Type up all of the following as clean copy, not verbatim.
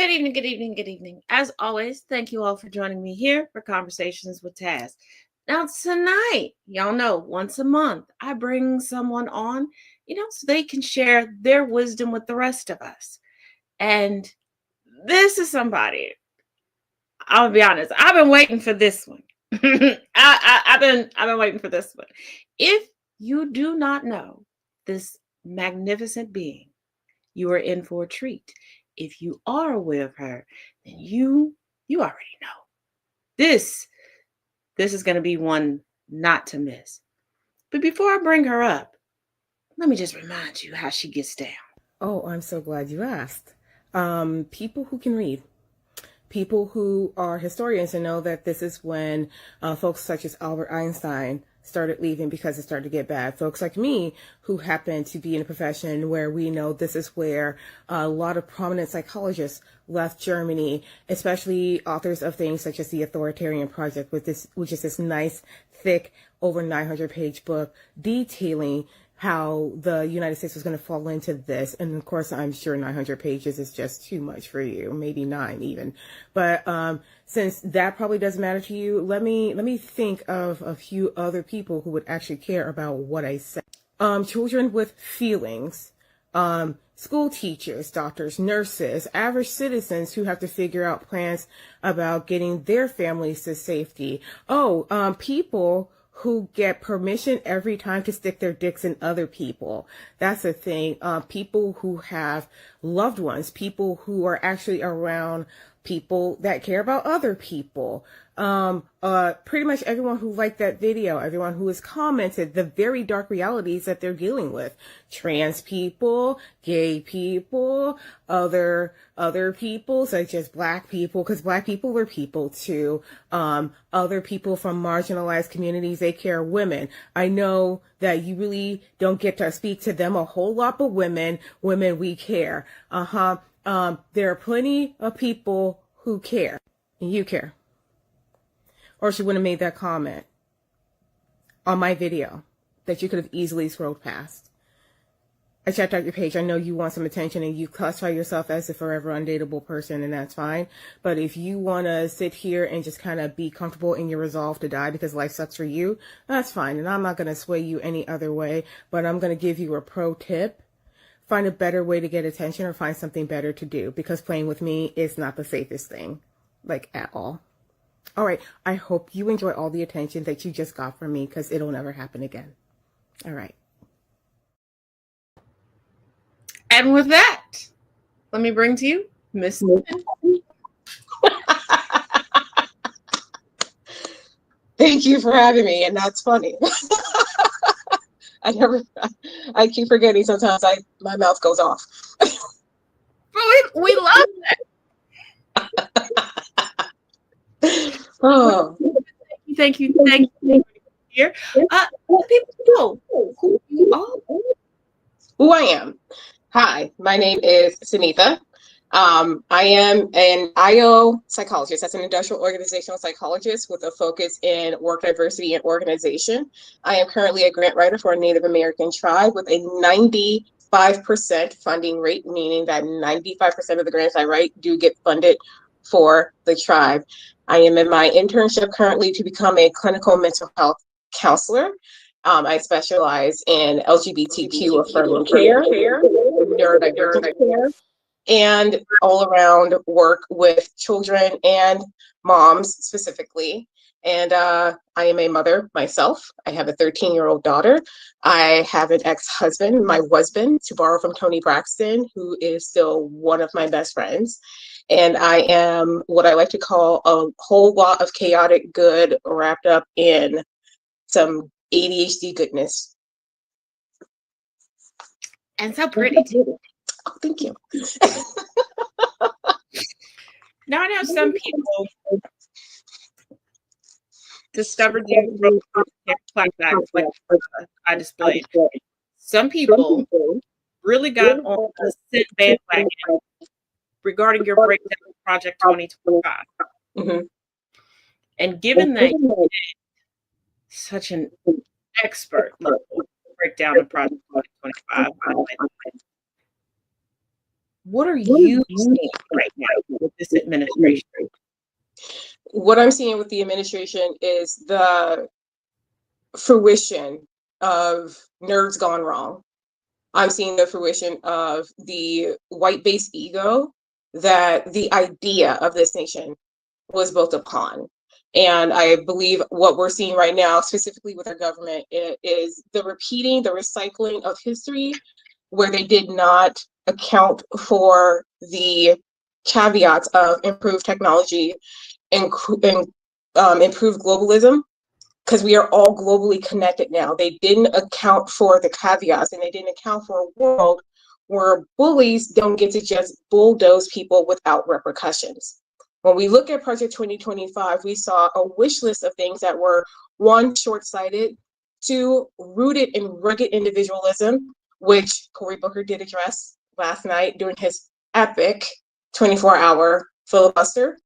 Good evening, good evening, good evening. As always, thank you all for joining me here for Conversations with Taz. Now, tonight, y'all know once a month, I bring someone on, so they can share their wisdom with the rest of us. And this is somebody, I'll be honest, I've been waiting for this one. I've been waiting for this one. If you do not know this magnificent being, you are in for a treat. If you are aware of her, then you already know. This is going to be one not to miss. But before I bring her up, let me just remind you how she gets down. Oh, I'm so glad you asked. People who can read, people who are historians and know that this is when folks such as Albert Einstein started leaving because it started to get bad. Folks like me who happen to be in a profession where we know this is where a lot of prominent psychologists left Germany, especially authors of things such as The Authoritarian Project, which is this nice, thick, over 900-page book detailing how the United States was going to fall into this. And of course, I'm sure 900 pages is just too much for you, maybe 9 even. But since that probably doesn't matter to you, let me think of a few other people who would actually care about what I say. Children with feelings, school teachers, doctors, nurses, average citizens who have to figure out plans about getting their families to safety. People who get permission every time to stick their dicks in other people. That's the thing. People who have loved ones, people who are actually around people that care about other people. Pretty much everyone who liked that video, everyone who has commented the very dark realities that they're dealing with. Trans people, gay people, other people such as black people, because black people are people too. Other people from marginalized communities, they care women. I know that you really don't get to speak to them a whole lot, but women we care. There are plenty of people who care. And you care. Or she wouldn't have made that comment on my video that you could have easily scrolled past. I checked out your page. I know you want some attention and you classify yourself as a forever undateable person, and that's fine. But if you want to sit here and just kind of be comfortable in your resolve to die because life sucks for you, that's fine. And I'm not going to sway you any other way, but I'm going to give you a pro tip. Find a better way to get attention or find something better to do, because playing with me is not the safest thing, like at all. All right, I hope you enjoy all the attention that you just got from me, because it'll never happen again. All right. And with that, let me bring to you Miss. Thank you for having me, and that's funny. I keep forgetting sometimes my mouth goes off. We love that. Oh. Thank you. Here. People know who you are. Who I am. Hi, my name is Sunitha. I am an IO psychologist. That's an industrial organizational psychologist with a focus in work diversity and organization. I am currently a grant writer for a Native American tribe with a 95% funding rate, meaning that 95% of the grants I write do get funded for the tribe. I am in my internship currently to become a clinical mental health counselor. I specialize in LGBTQ affirming care, neurodivergent care, and all around work with children and moms specifically. And I am a mother myself. I have a 13-year-old daughter. I have an ex-husband, my husband, to borrow from Tony Braxton, who is still one of my best friends. And I am what I like to call a whole lot of chaotic good wrapped up in some ADHD goodness. And so pretty too. Oh, thank you. Now I know some people discovered you from clapbacks like I displayed. Some people really got on the sit bandwagon regarding your breakdown of Project 2025. Mm-hmm. And given that you did such an expert level breakdown of Project 2025, What are you seeing right now with this administration? What I'm seeing with the administration is the fruition of nerds gone wrong. I'm seeing the fruition of the white-based ego that the idea of this nation was built upon. And I believe what we're seeing right now, specifically with our government, is the repeating, the recycling of history, where they did not account for the caveats of improved technology and improved globalism, because we are all globally connected now. They didn't account for the caveats, and they didn't account for a world where bullies don't get to just bulldoze people without repercussions. When we look at Project 2025, we saw a wish list of things that were, one, short-sighted, two, rooted in rugged individualism, which Cory Booker did address last night during his epic 24-hour filibuster.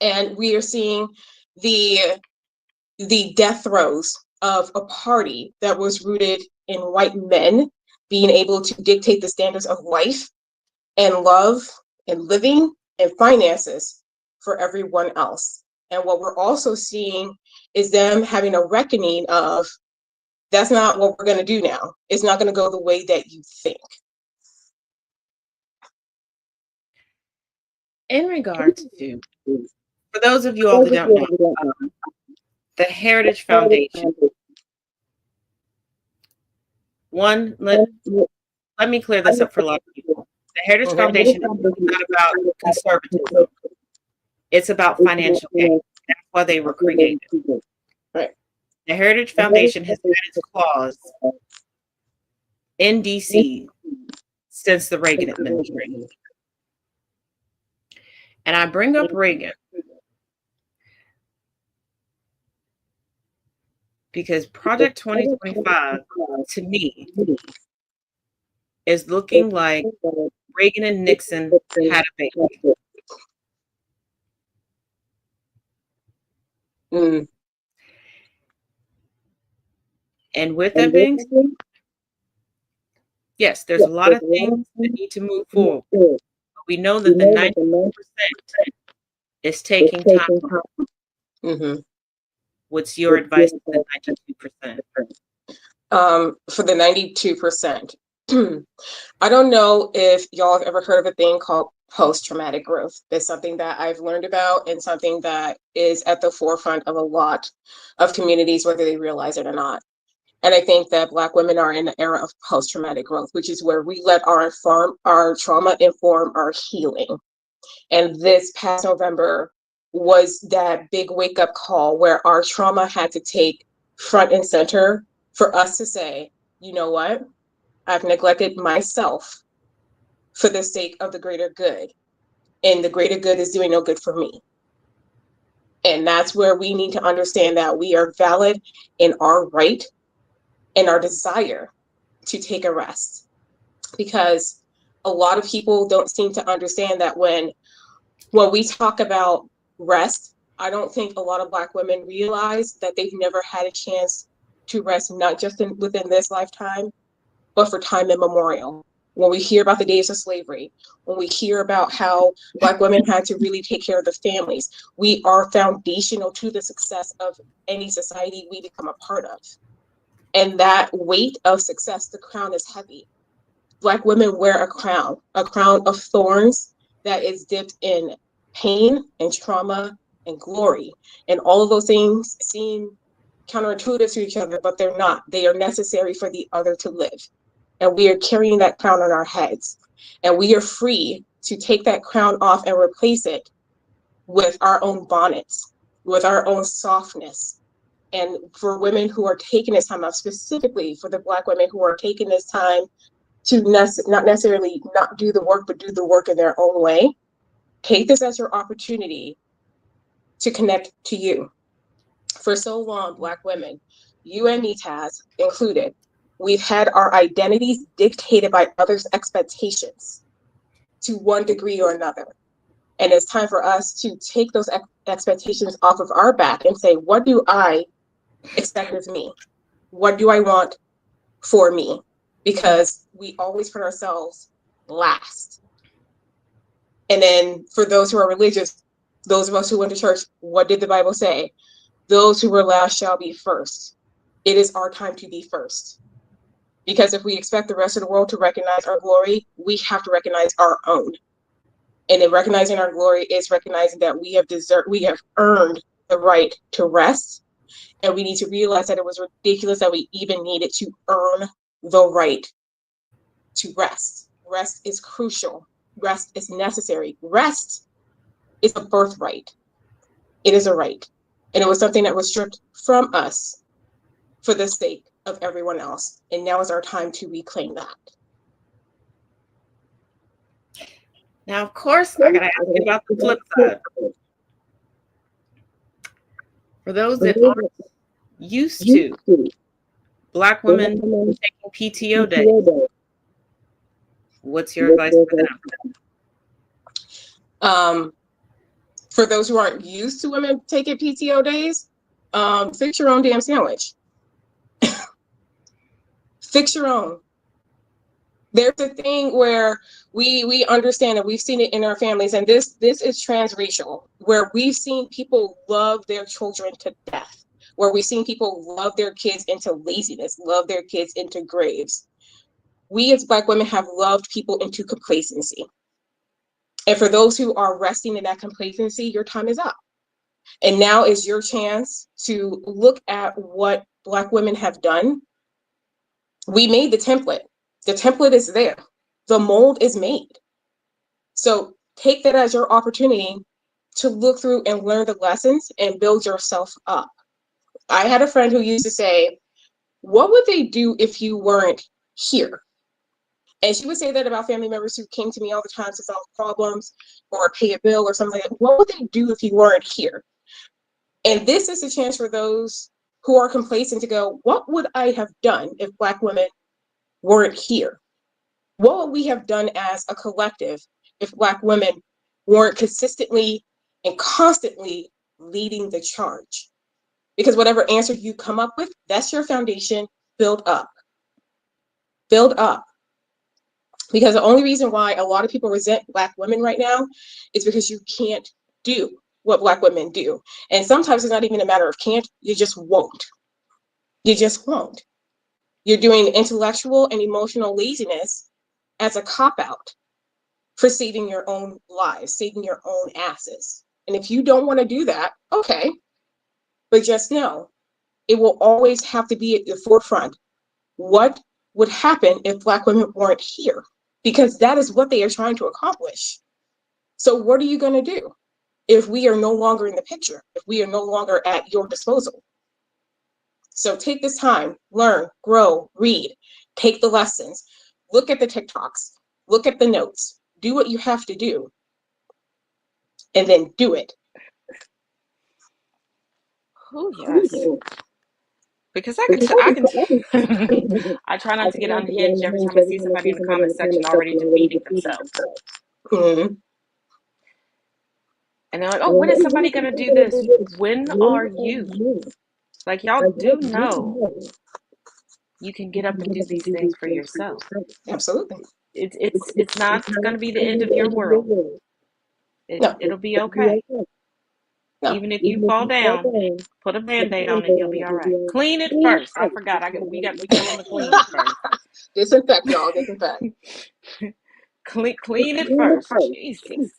And we are seeing the death throes of a party that was rooted in white men being able to dictate the standards of life and love and living and finances for everyone else. And what we're also seeing is them having a reckoning of, that's not what we're going to do now. It's not going to go the way that you think. In regards to, for those of you all that don't know, the Heritage Foundation. One, let me clear this up for a lot of people. The Heritage Foundation is not about conservatism. It's about financial gain. That's why they were created. Right. The Heritage Foundation has had its claws in DC since the Reagan administration. And I bring up Reagan because Project 2025, to me, is looking like Reagan and Nixon had a baby. And with that being said, yes, there's a lot of things that need to move forward. But we know that the 90% is taking time. What's your advice to the 92%? For the 92%, I don't know if y'all have ever heard of a thing called post-traumatic growth. It's something that I've learned about and something that is at the forefront of a lot of communities, whether they realize it or not. And I think that Black women are in the era of post-traumatic growth, which is where we let our trauma inform our healing. And this past November was that big wake-up call where our trauma had to take front and center for us to say, you know what? I've neglected myself for the sake of the greater good. And the greater good is doing no good for me. And that's where we need to understand that we are valid in our right and our desire to take a rest. Because a lot of people don't seem to understand that when we talk about rest, I don't think a lot of Black women realize that they've never had a chance to rest, not just within this lifetime, but for time immemorial. When we hear about the days of slavery, when we hear about how Black women had to really take care of the families, we are foundational to the success of any society we become a part of. And that weight of success, the crown is heavy. Black women wear a crown of thorns that is dipped in pain and trauma and glory. And all of those things seem counterintuitive to each other, but they're not. They are necessary for the other to live. And we are carrying that crown on our heads. And we are free to take that crown off and replace it with our own bonnets, with our own softness. And for women who are taking this time off, specifically for the Black women who are taking this time to not necessarily not do the work, but do the work in their own way, take this as your opportunity to connect to you. For so long, Black women, you and me, Taz, included, we've had our identities dictated by others' expectations to one degree or another. And it's time for us to take those expectations off of our back and say, what do I expect of me? What do I want for me? Because we always put ourselves last. And then for those who are religious, those of us who went to church, what did the Bible say? Those who were last shall be first. It is our time to be first. Because if we expect the rest of the world to recognize our glory, we have to recognize our own. And in recognizing our glory is recognizing that we have earned the right to rest. And we need to realize that it was ridiculous that we even needed to earn the right to rest. Rest is crucial. Rest is necessary. Rest is a birthright. It is a right. And it was something that was stripped from us for the sake of everyone else. And now is our time to reclaim that. Now, of course, I gotta ask you about the flip side. For those that aren't used to Black women taking PTO days, what's your advice for them? For those who aren't used to women taking PTO days, fix your own damn sandwich. Fix your own. There's a thing where we understand, and we've seen it in our families, and this is transracial, where we've seen people love their children to death, where we've seen people love their kids into laziness, love their kids into graves. We as Black women have loved people into complacency. And for those who are resting in that complacency, your time is up. And now is your chance to look at what Black women have done. We made the template. The template is there. The mold is made. So take that as your opportunity to look through and learn the lessons and build yourself up. I had a friend who used to say, what would they do if you weren't here? And she would say that about family members who came to me all the time to solve problems or pay a bill or something like that. What would they do if you weren't here? And this is a chance for those who are complacent to go, what would I have done if Black women weren't here? What would we have done as a collective if Black women weren't consistently and constantly leading the charge? Because whatever answer you come up with, that's your foundation. Build up. Build up. Because the only reason why a lot of people resent Black women right now is because you can't do what Black women do. And sometimes it's not even a matter of can't, you just won't. You just won't. You're doing intellectual and emotional laziness as a cop-out for saving your own lives, saving your own asses. And if you don't want to do that, okay. But just know, it will always have to be at the forefront. What would happen if Black women weren't here? Because that is what they are trying to accomplish. So what are you going to do if we are no longer in the picture, if we are no longer at your disposal? So take this time, learn, grow, read, take the lessons, look at the TikToks, look at the notes, do what you have to do, and then do it. Oh, yes. Because I can I try not to get unhinged every time I see somebody in the comment section already defeating themselves. Mm-hmm. And they're like, oh, when is somebody gonna do this? When are you? Like, y'all do know you can get up and do these things for yourself. Absolutely. It's not gonna be the end of your world. It'll be okay. No. Even if you fall down, put a Band-Aid on it, you'll be all right. Clean it first. I forgot. We got to clean it first. Disinfect, y'all. Disinfect. Clean it first. Jesus.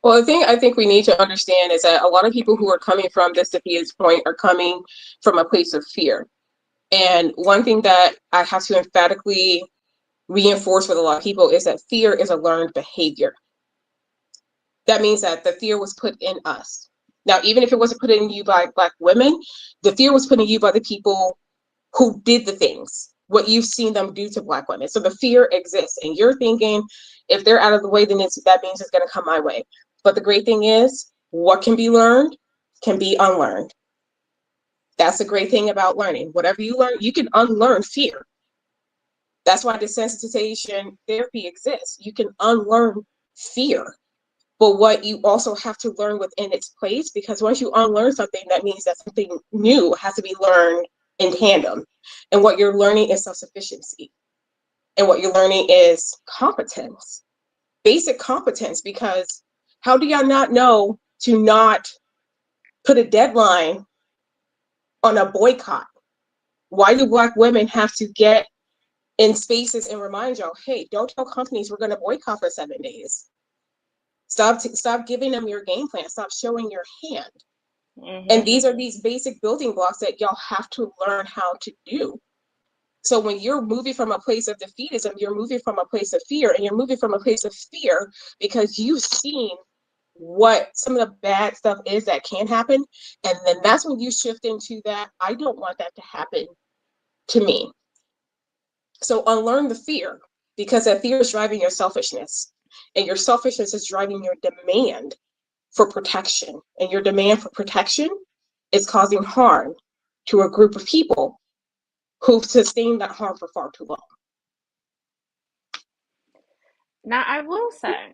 Well, the thing I think we need to understand is that a lot of people who are coming from this Sophia's point are coming from a place of fear. And one thing that I have to emphatically reinforce with a lot of people is that fear is a learned behavior. That means that the fear was put in us. Now, even if it wasn't put in you by Black women, the fear was put in you by the people who did the things, what you've seen them do to Black women. So the fear exists, and you're thinking, if they're out of the way, then that means it's going to come my way. But the great thing is, what can be learned can be unlearned. That's the great thing about learning. Whatever you learn, you can unlearn fear. That's why desensitization therapy exists. You can unlearn fear. But what you also have to learn within its place, because once you unlearn something, that means that something new has to be learned in tandem. And what you're learning is self-sufficiency. And what you're learning is competence. basic competence, because how do y'all not know to not put a deadline on a boycott? Why do Black women have to get in spaces and remind y'all, hey, don't tell companies we're going to boycott for 7 days. Stop giving them your game plan. Stop showing your hand. And these are these basic building blocks that y'all have to learn how to do. So when you're moving from a place of defeatism, you're moving from a place of fear, and you're moving from a place of fear because you've seen what some of the bad stuff is that can happen. And then that's when you shift into that, I don't want that to happen to me. So unlearn the fear, because that fear is driving your selfishness, and your selfishness is driving your demand for protection, and your demand for protection is causing harm to a group of people who've sustained that harm for far too long. Now, I will say,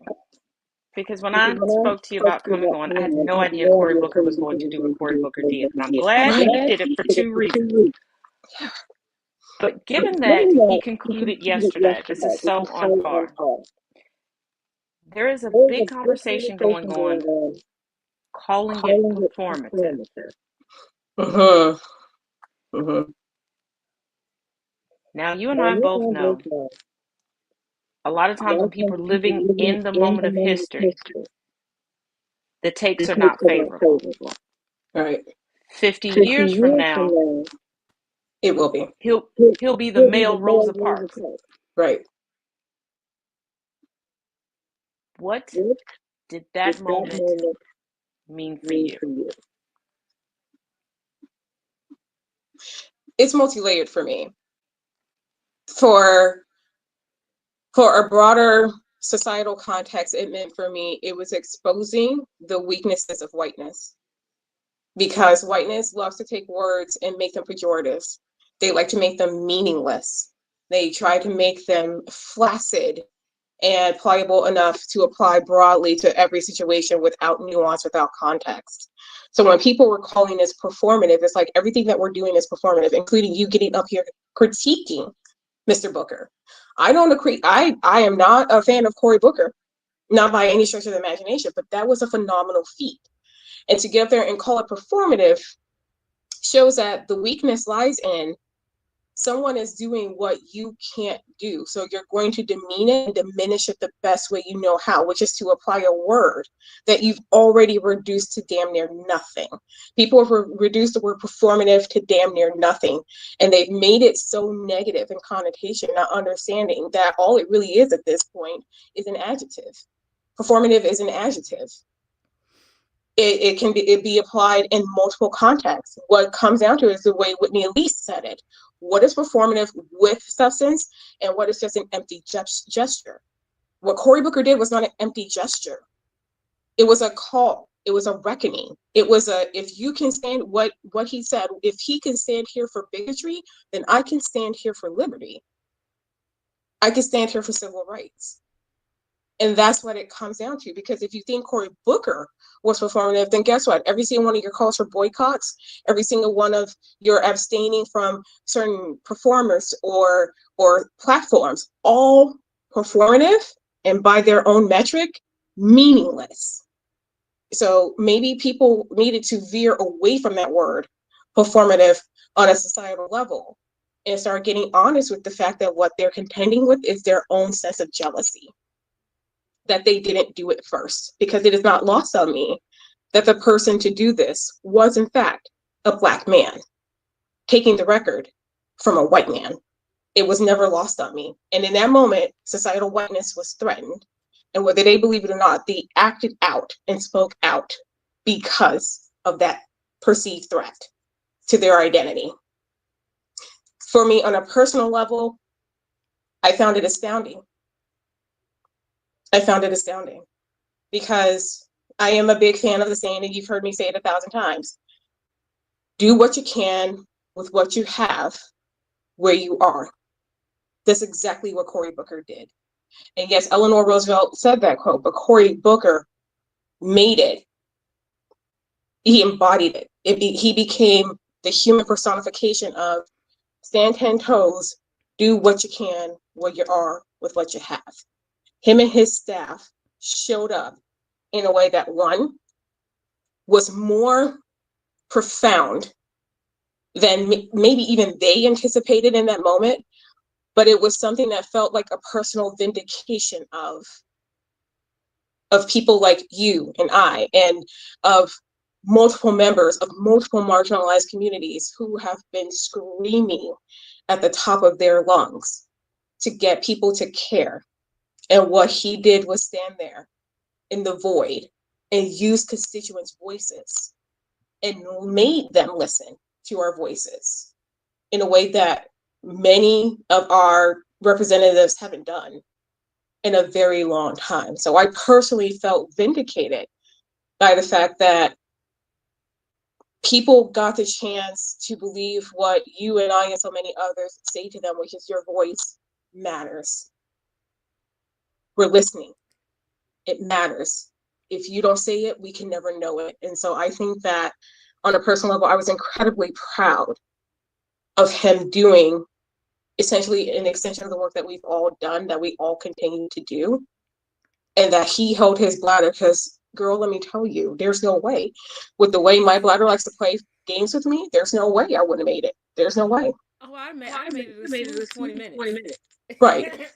because when I spoke to you about coming on, I had no idea Cory Booker was going to do what Cory Booker did, and I'm glad he did it for two reasons. But given that he concluded yesterday, this is so on par. There is a big conversation going on, calling it performative. Now, you and I both know a lot of times when people are living in the moment of history, the takes are not favorable. Right. 50 years from now, it will be. He'll be the male Rosa Parks. Right. What did that moment mean for you? It's multi-layered for me. For a broader societal context, it meant for me, it was exposing the weaknesses of whiteness. Because whiteness loves to take words and make them pejorative. They like to make them meaningless. They try to make them flaccid and pliable enough to apply broadly to every situation without nuance, without context. So when people were calling this performative, it's like everything that we're doing is performative, including you getting up here critiquing Mr. Booker. I don't agree. I am not a fan of Cory Booker, not by any stretch of the imagination, but that was a phenomenal feat. And to get up there and call it performative shows that the weakness lies in someone is doing what you can't do. So you're going to demean it and diminish it the best way you know how, which is to apply a word that you've already reduced to damn near nothing. People have reduced the word performative to damn near nothing. And they've made it so negative in connotation, not understanding that all it really is at this point is an adjective. Performative is an adjective. It can be applied in multiple contexts. What comes down to is the way Whitney Elise said it. What is performative with substance, and what is just an empty gesture? What Cory Booker did was not an empty gesture. It was a call. It was a reckoning. It was if you can stand what he said, if he can stand here for bigotry, then I can stand here for liberty. I can stand here for civil rights. And that's what it comes down to, because if you think Cory Booker was performative, then guess what? Every single one of your calls for boycotts, every single one of your abstaining from certain performers or platforms, all performative and by their own metric, meaningless. So maybe people needed to veer away from that word, performative, on a societal level and start getting honest with the fact that what they're contending with is their own sense of jealousy. That they didn't do it first, because it is not lost on me that the person to do this was in fact a Black man taking the record from a white man. It was never lost on me. And in that moment, societal whiteness was threatened. And whether they believe it or not, they acted out and spoke out because of that perceived threat to their identity. For me, on a personal level, I found it astounding. I found it astounding because I am a big fan of the saying, and you've heard me say it 1,000 times. Do what you can with what you have where you are. That's exactly what Cory Booker did. And yes, Eleanor Roosevelt said that quote, but Cory Booker made it. He embodied it. He became the human personification of stand 10 toes, do what you can where you are with what you have. him and his staff showed up in a way that, one, was more profound than maybe even they anticipated in that moment, but it was something that felt like a personal vindication of people like you and I, and of multiple members of multiple marginalized communities who have been screaming at the top of their lungs to get people to care. And what he did was stand there in the void and use constituents' voices and made them listen to our voices in a way that many of our representatives haven't done in a very long time. So I personally felt vindicated by the fact that people got the chance to believe what you and I and so many others say to them, which is your voice matters. We're listening. It matters. If you don't say it, we can never know it. And so I think that on a personal level, I was incredibly proud of him doing essentially an extension of the work that we've all done, that we all continue to do, and that he held his bladder, because, girl, let me tell you, there's no way. With the way my bladder likes to play games with me, there's no way I would have made it. There's no way. Oh, I made it a smooth 20 minutes. Right.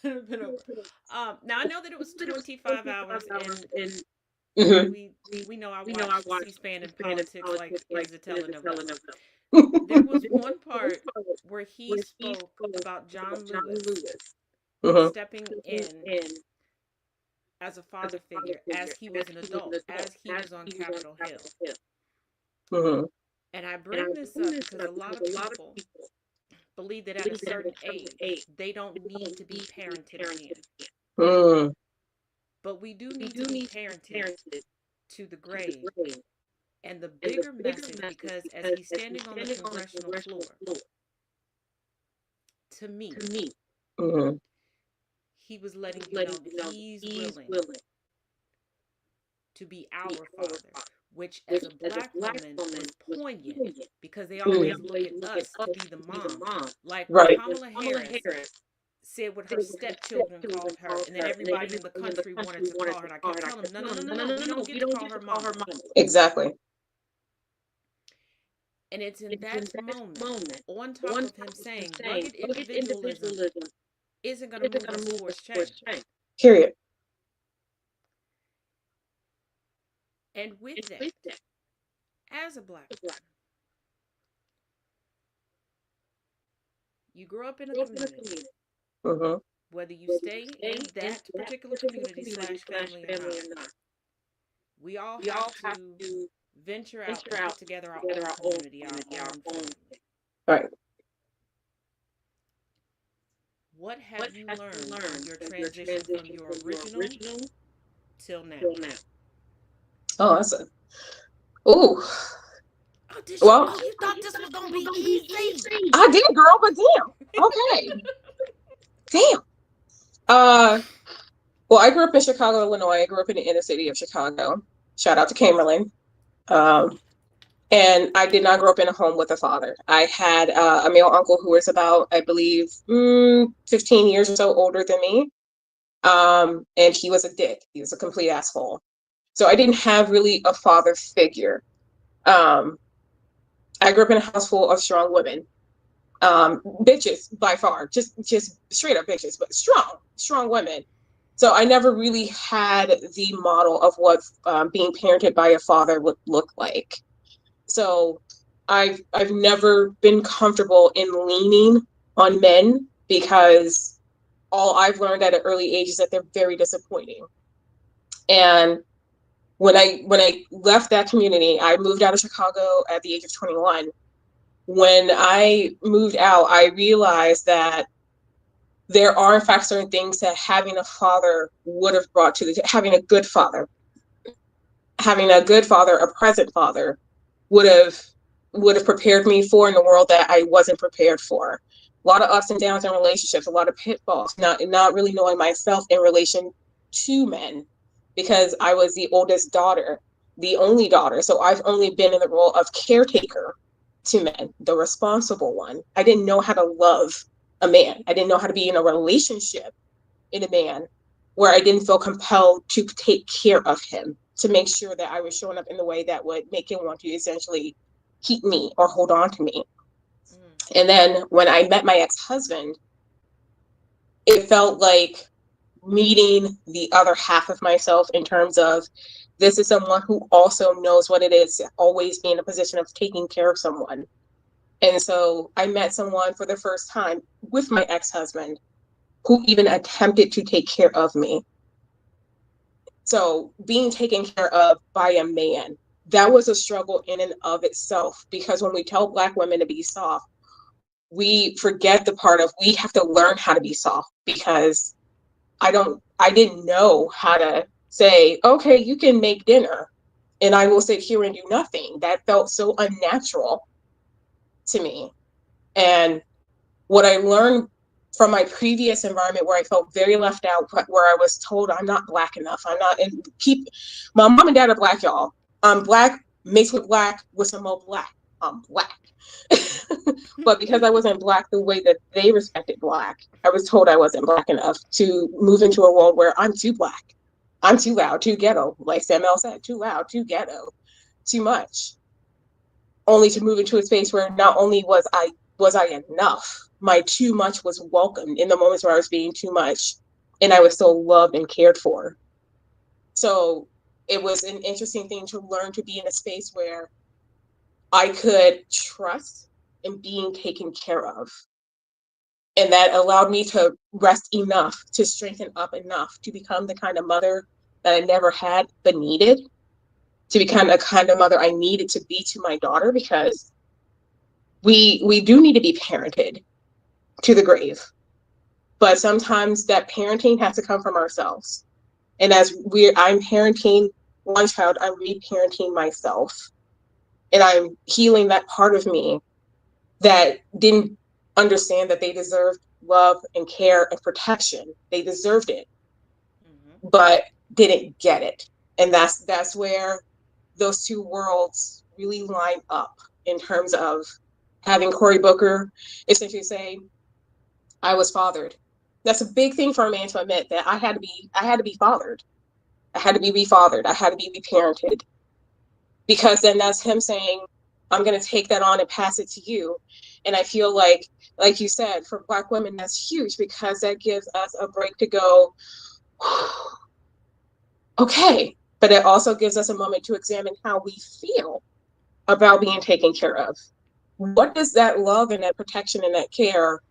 Been over. Now I know that it was 25 hours, and Mhm. we know I watch C-SPAN and politics like is a telenovela. There was one part where he spoke about John Lewis Mhm. stepping in as a father figure, as he was an adult, as he was on Capitol Hill. Mhm. And I bring this up because a lot of people believe that at a certain age, they don't need to be parented again. Mm. But we do need to be parented to the grave. And the bigger message, because as he's standing on the congressional floor, to me, Mhm. he was letting you know that he's willing to be our father, which as a black woman was poignant because they always look at us to be the mom. Like when Right. Kamala Harris said what her stepchildren called her, and then everybody in the country wanted to call her. And I kept telling them, no, we don't get to call her mama. Exactly. And it's in that moment, on top of him saying rugged individualism isn't going to move us towards change. Period. And with that, as a black woman, you grow up in a community, Mhm. whether you stay in that particular community / family or not, we all have to venture out and put together our own community, our own family. Right. What have you learned in your transition from your original till now? Oh, that's a. Ooh. Oh, Well, you thought this was gonna be easy? I did, girl, but damn. Okay. Damn. Well, I grew up in Chicago, Illinois. I grew up in the inner city of Chicago. Shout out to Camerlin. And I did not grow up in a home with a father. I had a male uncle who was about, I believe, 15 years or so older than me. And he was a dick. He was a complete asshole. So I didn't have really a father figure. I grew up in a house full of strong women. Bitches by far, just straight up bitches, but strong women. So I never really had the model of what being parented by a father would look like. So I've never been comfortable in leaning on men, because all I've learned at an early age is that they're very disappointing. And when I left that community, I moved out of Chicago at the age of 21. When I moved out, I realized that there are in fact certain things that having a father would have brought to the having a good father, a present father, would have prepared me for in the world that I wasn't prepared for. A lot of ups and downs in relationships, a lot of pitfalls, not really knowing myself in relation to men, because I was the oldest daughter, the only daughter. So I've only been in the role of caretaker to men, the responsible one. I didn't know how to love a man. I didn't know how to be in a relationship in a man where I didn't feel compelled to take care of him, to make sure that I was showing up in the way that would make him want to essentially keep me or hold on to me. And then when I met my ex-husband, it felt like meeting the other half of myself in terms of this is someone who also knows what it is to always be in a position of taking care of someone. And so I met someone for the first time with my ex-husband who even attempted to take care of me. So being taken care of by a man, that was a struggle in and of itself, because when we tell Black women to be soft, we forget the part of we have to learn how to be soft, because I didn't know how to say, okay, you can make dinner and I will sit here and do nothing. That felt so unnatural to me. And what I learned from my previous environment, where I felt very left out, where I was told I'm not Black enough, I'm not, and my mom and dad are Black, y'all. I'm Black mixed with Black with some more Black. I'm Black. But because I wasn't Black the way that they respected Black, I was told I wasn't Black enough to move into a world where I'm too Black. I'm too loud, too ghetto, like Samuel said, too loud, too ghetto, too much. Only to move into a space where not only was I enough, my too much was welcomed in the moments where I was being too much, and I was still loved and cared for. So it was an interesting thing to learn to be in a space where I could trust in being taken care of. And that allowed me to rest enough, to strengthen up enough to become the kind of mother that I never had but needed, to become a kind of mother I needed to be to my daughter, because we do need to be parented to the grave. But sometimes that parenting has to come from ourselves. And I'm parenting one child, I'm reparenting myself. And I'm healing that part of me that didn't understand that they deserved love and care and protection. They deserved it, but didn't get it. And that's where those two worlds really line up, in terms of having Cory Booker essentially say, I was fathered. That's a big thing for a man to admit, that I had to be fathered. I had to be refathered. I had to be reparented. Because then that's him saying, I'm going to take that on and pass it to you. And I feel like you said, for Black women, that's huge, because that gives us a break to go, okay. But it also gives us a moment to examine how we feel about being taken care of. What does that love and that protection and that care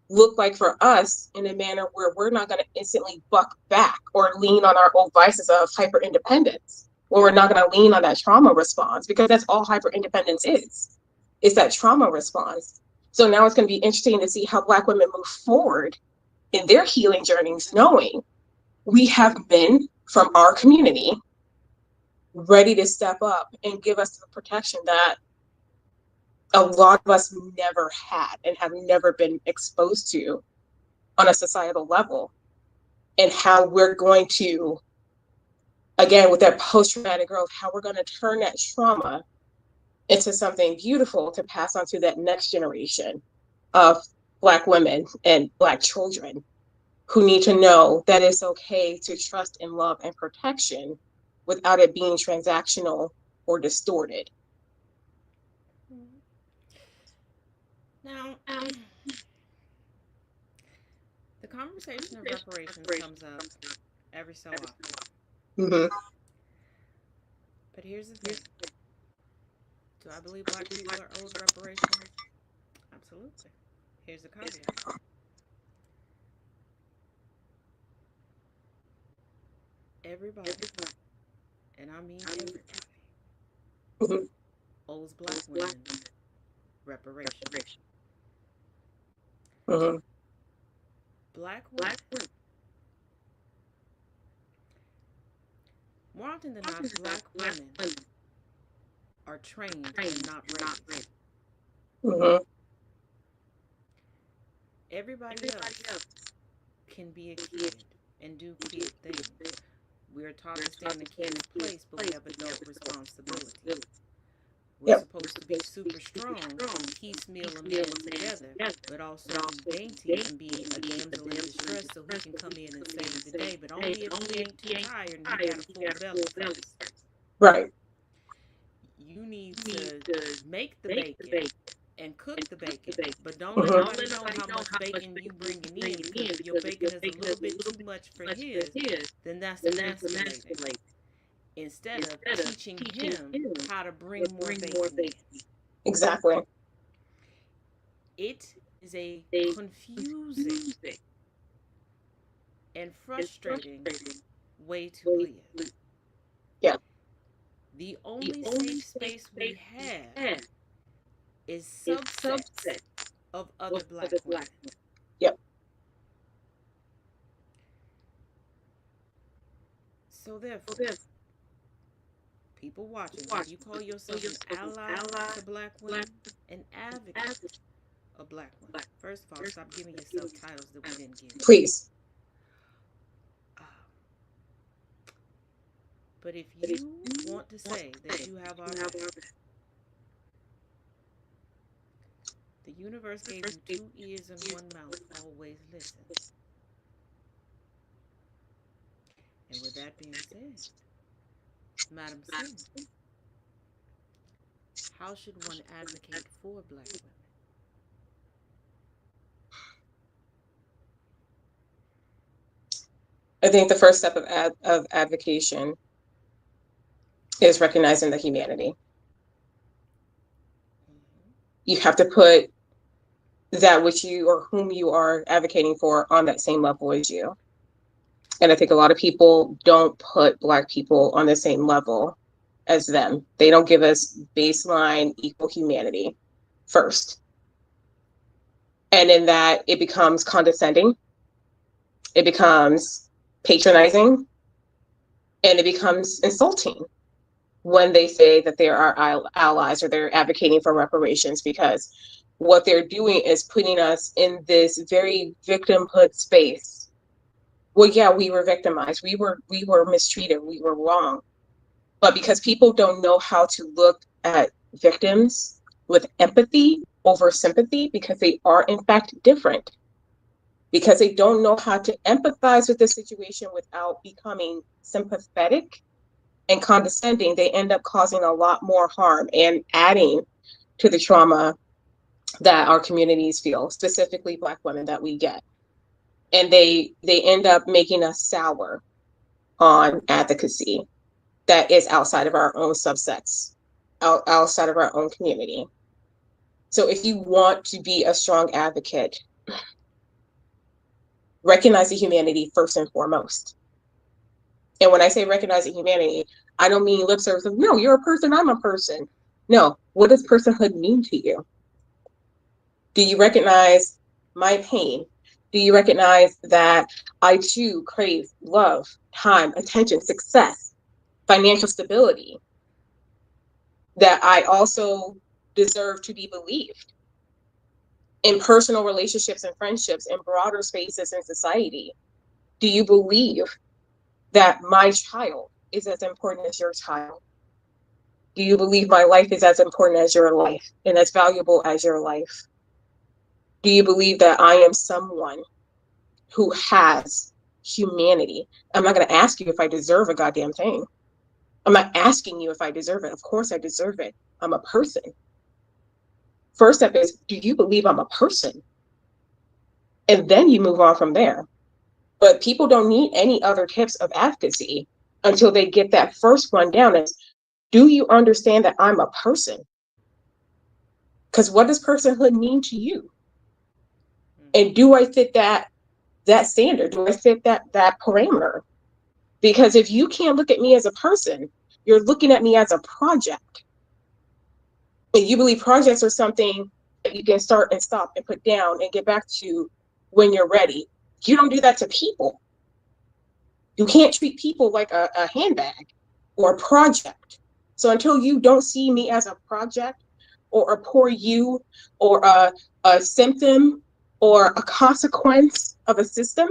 look like for us, in a manner where we're not going to instantly buck back or lean on our old vices of hyper independence, or we're not going to lean on that trauma response, because that's all hyper independence is. It's that trauma response. So now it's going to be interesting to see how Black women move forward in their healing journeys, knowing we have men from our community ready to step up and give us the protection that a lot of us never had and have never been exposed to on a societal level. And how we're going to, again, with that post-traumatic growth, how we're going to turn that trauma into something beautiful to pass on to that next generation of Black women and Black children, who need to know that it's okay to trust in love and protection without it being transactional or distorted. Now, the conversation of reparations comes up every so often. Mm-hmm. But here's the thing. Do I believe Black people are owed reparations? Absolutely. Here's the caveat. Everybody, and I mean everybody, Mm-hmm. owes Black women reparations. Mm-hmm. Black women, more often than not, Black women are trained and not raised. Mm-hmm. Everybody else can be a kid and do kid things. We are taught to stay in the kid's place, but we have adult responsibilities. We're Yep. supposed to be super strong and piecemeal a man together, but also be dainty and be a damsel in distress so he can come in and save the day, but only if he ain't too tired and he got a full belly first. Right. You need to make the bacon and cook the bacon, but don't let Mhm. nobody know how much bacon you bringing in, because if your bacon is a little bit too much for his, then that's emasculating instead of teaching him how to bring more bacon in. Exactly. It is a confusing and frustrating way to live. Yeah. The only safe space we have is subsets of other black women. Yep. So therefore, people watching, whether you call yourself an ally to black women, an advocate of black women. First of all, stop giving yourself titles that we didn't give you. Please. Um, but if you want to say that you have our back, the universe gave you 2 ears and 1 mouth. Always listen. And with that being said, Madam Sin, how should one advocate for black women? I think the first step of advocation is recognizing the humanity. Mm-hmm. You have to put that which you or whom you are advocating for on that same level as you. And I think a lot of people don't put Black people on the same level as them. They don't give us baseline equal humanity first. And in that, it becomes condescending, it becomes patronizing, and it becomes insulting when they say that they are our allies or they're advocating for reparations, because what they're doing is putting us in this very victimhood space. Well, yeah, we were victimized, we were mistreated, we were wrong. But because people don't know how to look at victims with empathy over sympathy, because they are in fact different, because they don't know how to empathize with the situation without becoming sympathetic and condescending, they end up causing a lot more harm and adding to the trauma that our communities feel, specifically Black women that we get. And they end up making us sour on advocacy that is outside of our own subsets, outside of our own community. So if you want to be a strong advocate, recognize the humanity first and foremost. And when I say recognizing humanity, I don't mean lip service. No, you're a person, I'm a person. No, what does personhood mean to you? Do you recognize my pain? Do you recognize that I too crave love, time, attention, success, financial stability? That I also deserve to be believed in personal relationships and friendships and broader spaces in society? Do you believe that my child is as important as your child? Do you believe my life is as important as your life and as valuable as your life? Do you believe that I am someone who has humanity? I'm not going to ask you if I deserve a goddamn thing. I'm not asking you if I deserve it. Of course I deserve it. I'm a person. First step is, do you believe I'm a person? And then you move on from there. But people don't need any other tips of advocacy until they get that first one down. Is, do you understand that I'm a person? Because what does personhood mean to you? And do I fit that standard? Do I fit that parameter? Because if you can't look at me as a person, you're looking at me as a project. And you believe projects are something that you can start and stop and put down and get back to when you're ready. You don't do that to people. You can't treat people like a handbag or a project. So until you don't see me as a project or a poor you or a symptom or a consequence of a system,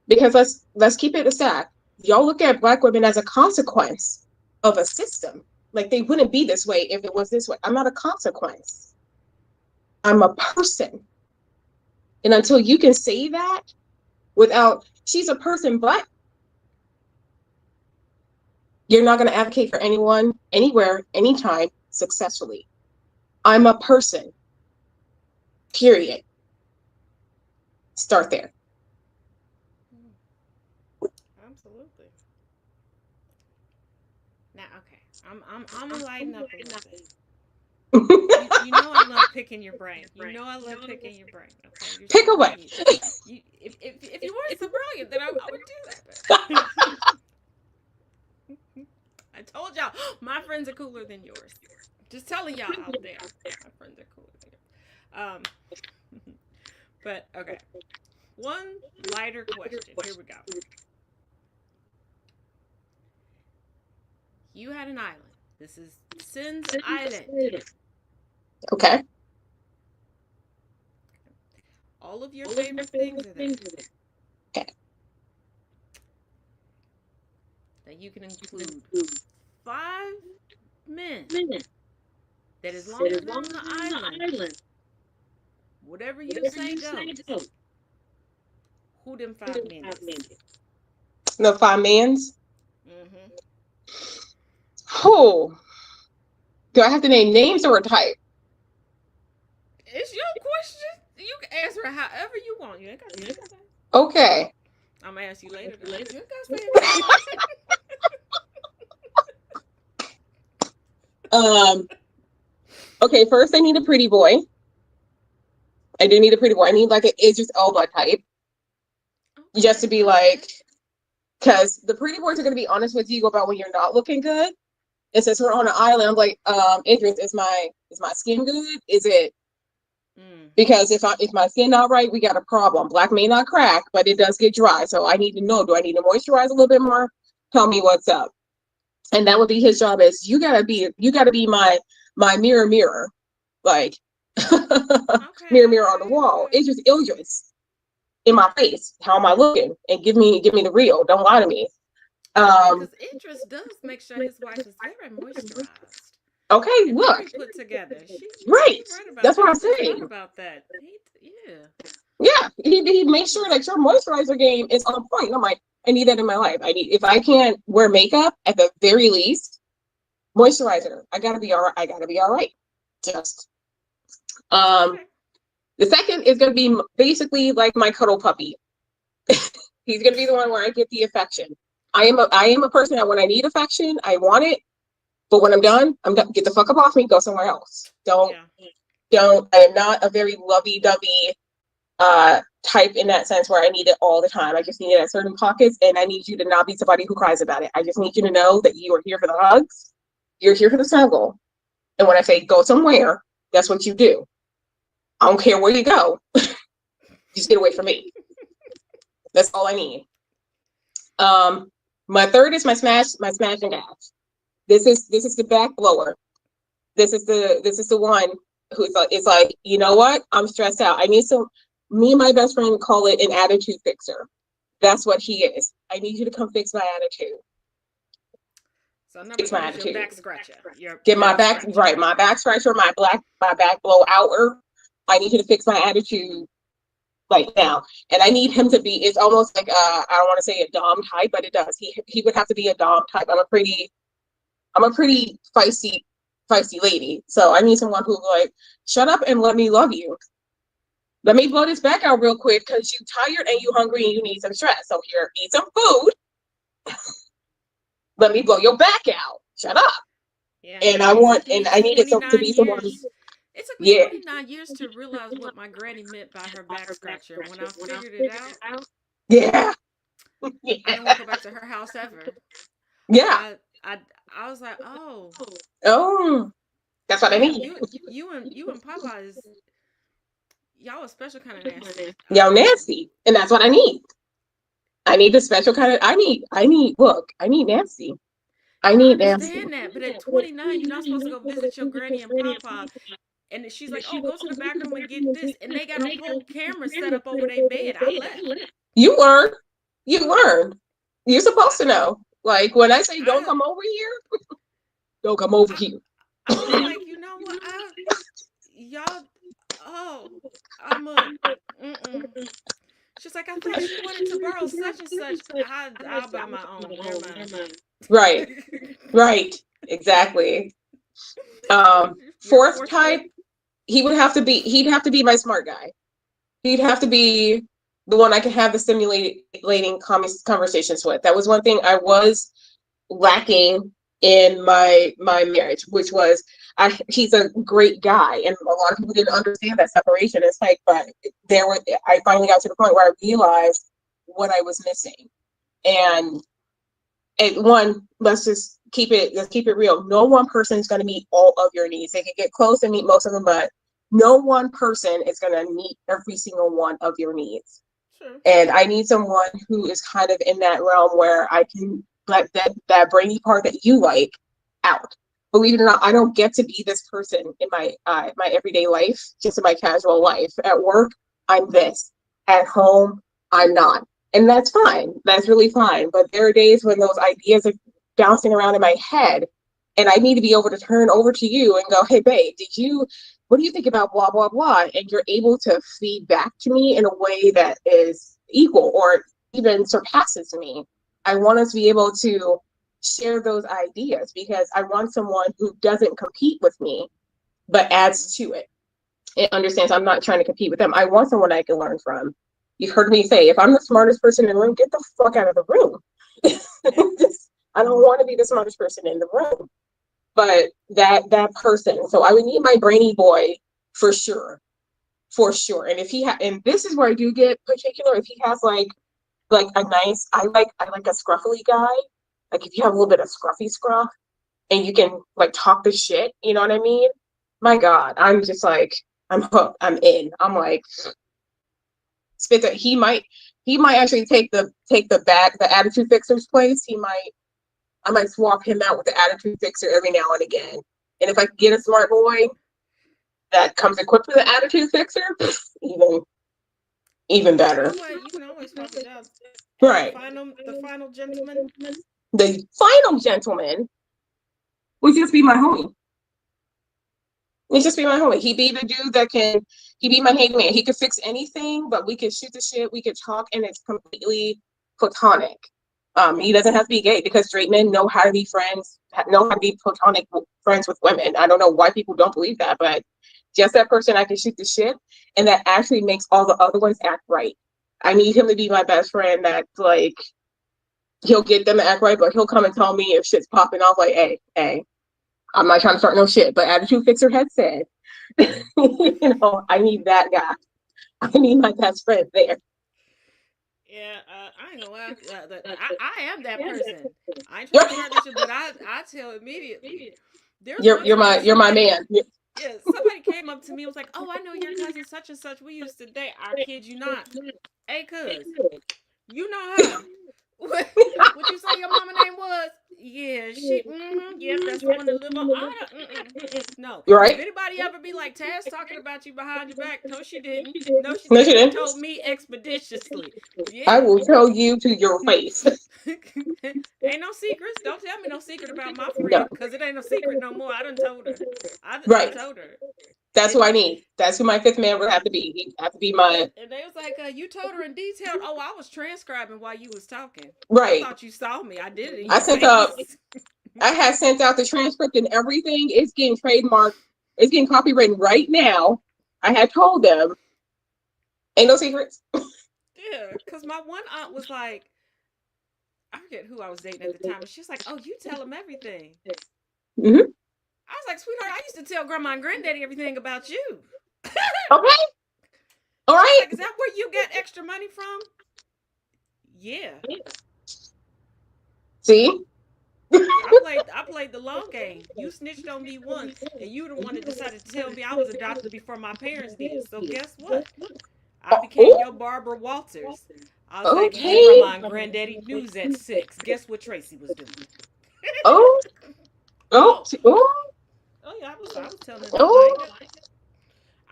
because let's keep it a stack. Y'all look at Black women as a consequence of a system, Like they wouldn't be this way if it was this way. I'm not a consequence. I'm a person. And until you can say that without, she's a person, but you're not going to advocate for anyone, anywhere, anytime successfully. I'm a person. Period. Start there. Absolutely. Now, okay, I'm gonna lighten up a little bit. You know I love picking your brain. You know I love picking your brain. Okay, you're Pick so away. if you weren't so brilliant, then I would do that. But I told y'all, my friends are cooler than yours. Just telling y'all out there, my friends are cooler than yours. But okay, one lighter question. Here we go. You had an island. This is Sin's Island. Okay. All of your favorite things are there. Okay. Now you can include 5 men that as long as they're on the island, whatever you say goes. Who them 5 men is? The 5 mans. Mm-hmm. Who? Do I have to name names or a type? It's your question. You can answer it however you want. You ain't got to say that. Okay. I'm gonna ask you later. You ain't got to say it. Okay, first I need a pretty boy. I do need a pretty boy. I need like an Idris Elba type. Okay. Just to be like, because the pretty boys are going to be honest with you about when you're not looking good. And since we're on an island, I'm like, Idris, is my skin good? Is it? Because if my skin not right, we got a problem. Black may not crack, but it does get dry. So I need to know, do I need to moisturize a little bit more? Tell me what's up. And that would be his job, is you gotta be my mirror. Like mirror on the wall. Idris in my face. How am I looking? And give me the real. Don't lie to me. Because Idris does make sure his wife is very moisturized. Okay, and look. very put together. Right. That's what I'm saying. saying. About that. Yeah. He makes sure that your moisturizer game is on point. I'm like, I need that in my life. If I can't wear makeup, at the very least, moisturizer. I gotta be all right. Just Okay. The second is gonna be basically like my cuddle puppy. He's gonna be the one where I get the affection. I am a person that when I need affection, I want it. But when I'm done, get the fuck up off me, go somewhere else. Don't. I am not a very lovey-dovey type in that sense where I need it all the time. I just need it at certain pockets, and I need you to not be somebody who cries about it. I just need you to know that you are here for the hugs, you're here for the snuggle. And when I say go somewhere, that's what you do. I don't care where you go. Just get away from me. That's all I need. My third is my smash and dash. This is the back blower. This is the one who's like, it's like, you know what? I'm stressed out. I need some. Me and my best friend call it an attitude fixer. That's what he is. I need you to come fix my attitude. So fix my attitude. Your back scratcher. Get my back scratcher. Right. My back scratcher. My back blowout. I need you to fix my attitude like now. And I need him to be. It's almost like I don't want to say a dom type, but it does. He would have to be a dom type. I'm a pretty feisty lady. So I need someone who like, shut up and let me love you. Let me blow this back out real quick because you're tired and you're hungry and you need some stress. So here, eat some food. Let me blow your back out. Shut up. Yeah. And I need it to be someone. It took me 29 years to realize what my granny meant by her back scratcher. When I figured it out. Yeah. I didn't want to go back to her house ever. Yeah. I was like, oh, that's what I need. You and Popeyes, y'all a special kind of nasty. Y'all nasty, and that's what I need. I need the special kind of. I need nasty. I need nasty. I understand that, but at 29, you're not supposed to go visit your granny and Papa. And she's like, oh, go to the back room and get this. And they got a whole camera set up over their bed. I left. You learned. You're supposed to know. Like when I say don't come over here. Yo, come over here. I was like, you know what? Y'all, oh, I'm a, mm-mm. She's like, I thought she wanted to borrow such and such. I'll buy my own. Never mind. Right, right, exactly. You're a Fourth fourth type, type. he'd have to be my smart guy. He'd have to be the one I could have the stimulating conversations with. That was one thing I was lacking in my marriage, which was he's a great guy, and a lot of people didn't understand that separation. It's like, but I finally got to the point where I realized what I was missing. And one, let's keep it real. No one person is going to meet all of your needs. They can get close and meet most of them, but no one person is going to meet every single one of your needs. Sure. And I need someone who is kind of in that realm where I can let that brainy part that you like out. Believe it or not, I don't get to be this person in my everyday life, just in my casual life. At work, I'm this. At home, I'm not. And that's fine. That's really fine. But there are days when those ideas are bouncing around in my head, and I need to be able to turn over to you and go, hey, babe, what do you think about blah, blah, blah? And you're able to feed back to me in a way that is equal or even surpasses me. I want us to be able to share those ideas because I want someone who doesn't compete with me, but adds to it. It understands I'm not trying to compete with them. I want someone I can learn from. You've heard me say, if I'm the smartest person in the room, get the fuck out of the room. I don't want to be the smartest person in the room. But that person, so I would need my brainy boy for sure. And if and this is where I do get particular, if he has like a nice, I like a scruffy guy. Like if you have a little bit of scruffy scruff and you can like talk the shit, you know what I mean? My God, I'm just like, I'm hooked. I'm in. I'm like, spit that he might actually take the attitude fixer's place. I might swap him out with the attitude fixer every now and again. And if I can get a smart boy that comes equipped with the attitude fixer, even better. You can always swap it out. Right. The final gentleman. The final gentleman would just be my homie. He'd be the dude he'd be my handyman. He could fix anything, but we could shoot the shit, we could talk, and it's completely platonic. He doesn't have to be gay because straight men know how to be friends, know how to be platonic friends with women. I don't know why people don't believe that, but just that person I can shoot the shit, and that actually makes all the other ones act right. I need him to be my best friend that's like, he'll get them to act right, but he'll come and tell me if shit's popping off, like, hey, I'm not trying to start no shit, but attitude fixer had said, I need that guy. I need my best friend there. Yeah, I ain't gonna lie. I am that person. I ain't trying to start this shit, but I tell immediately. You're my man. Yeah, somebody came up to me and was like, "Oh, I know your cousin such and such. We used to date." I kid you not. Hey, cuz, you know her. What you say your mama name was? Yeah, yep, that's the one that live on. No. You're right. If anybody ever be like Taz talking about you behind your back, no, she didn't. No, she didn't. Told me expeditiously. Yeah. I will tell you to your face. Ain't no secrets. Don't tell me no secret about my friend, because it ain't no secret no more. I done told her. I told her. That's who I need. That's who my fifth man would have to be. He'd have to be my. And they was like, you told her in detail. Oh, I was transcribing while you was talking. Right. I thought you saw me. I did it. I had sent out the transcript and everything. It's getting trademarked. It's getting copywritten right now. I had told them. Ain't no secrets. Yeah, because my one aunt was like, I forget who I was dating at the time, but she was like, "Oh, you tell them everything." Mm-hmm. I was like, "Sweetheart, I used to tell Grandma and Granddaddy everything about you." Okay. All right. Like, is that where you get extra money from? Yeah. See? I played the long game. You snitched on me once, and you the one that decided to tell me I was adopted before my parents did. So guess what? I became your Barbara Walters. I was like, "Hey, Grandma and Granddaddy, news at 6. Guess what Tracy was doing?" Oh yeah, I was telling her.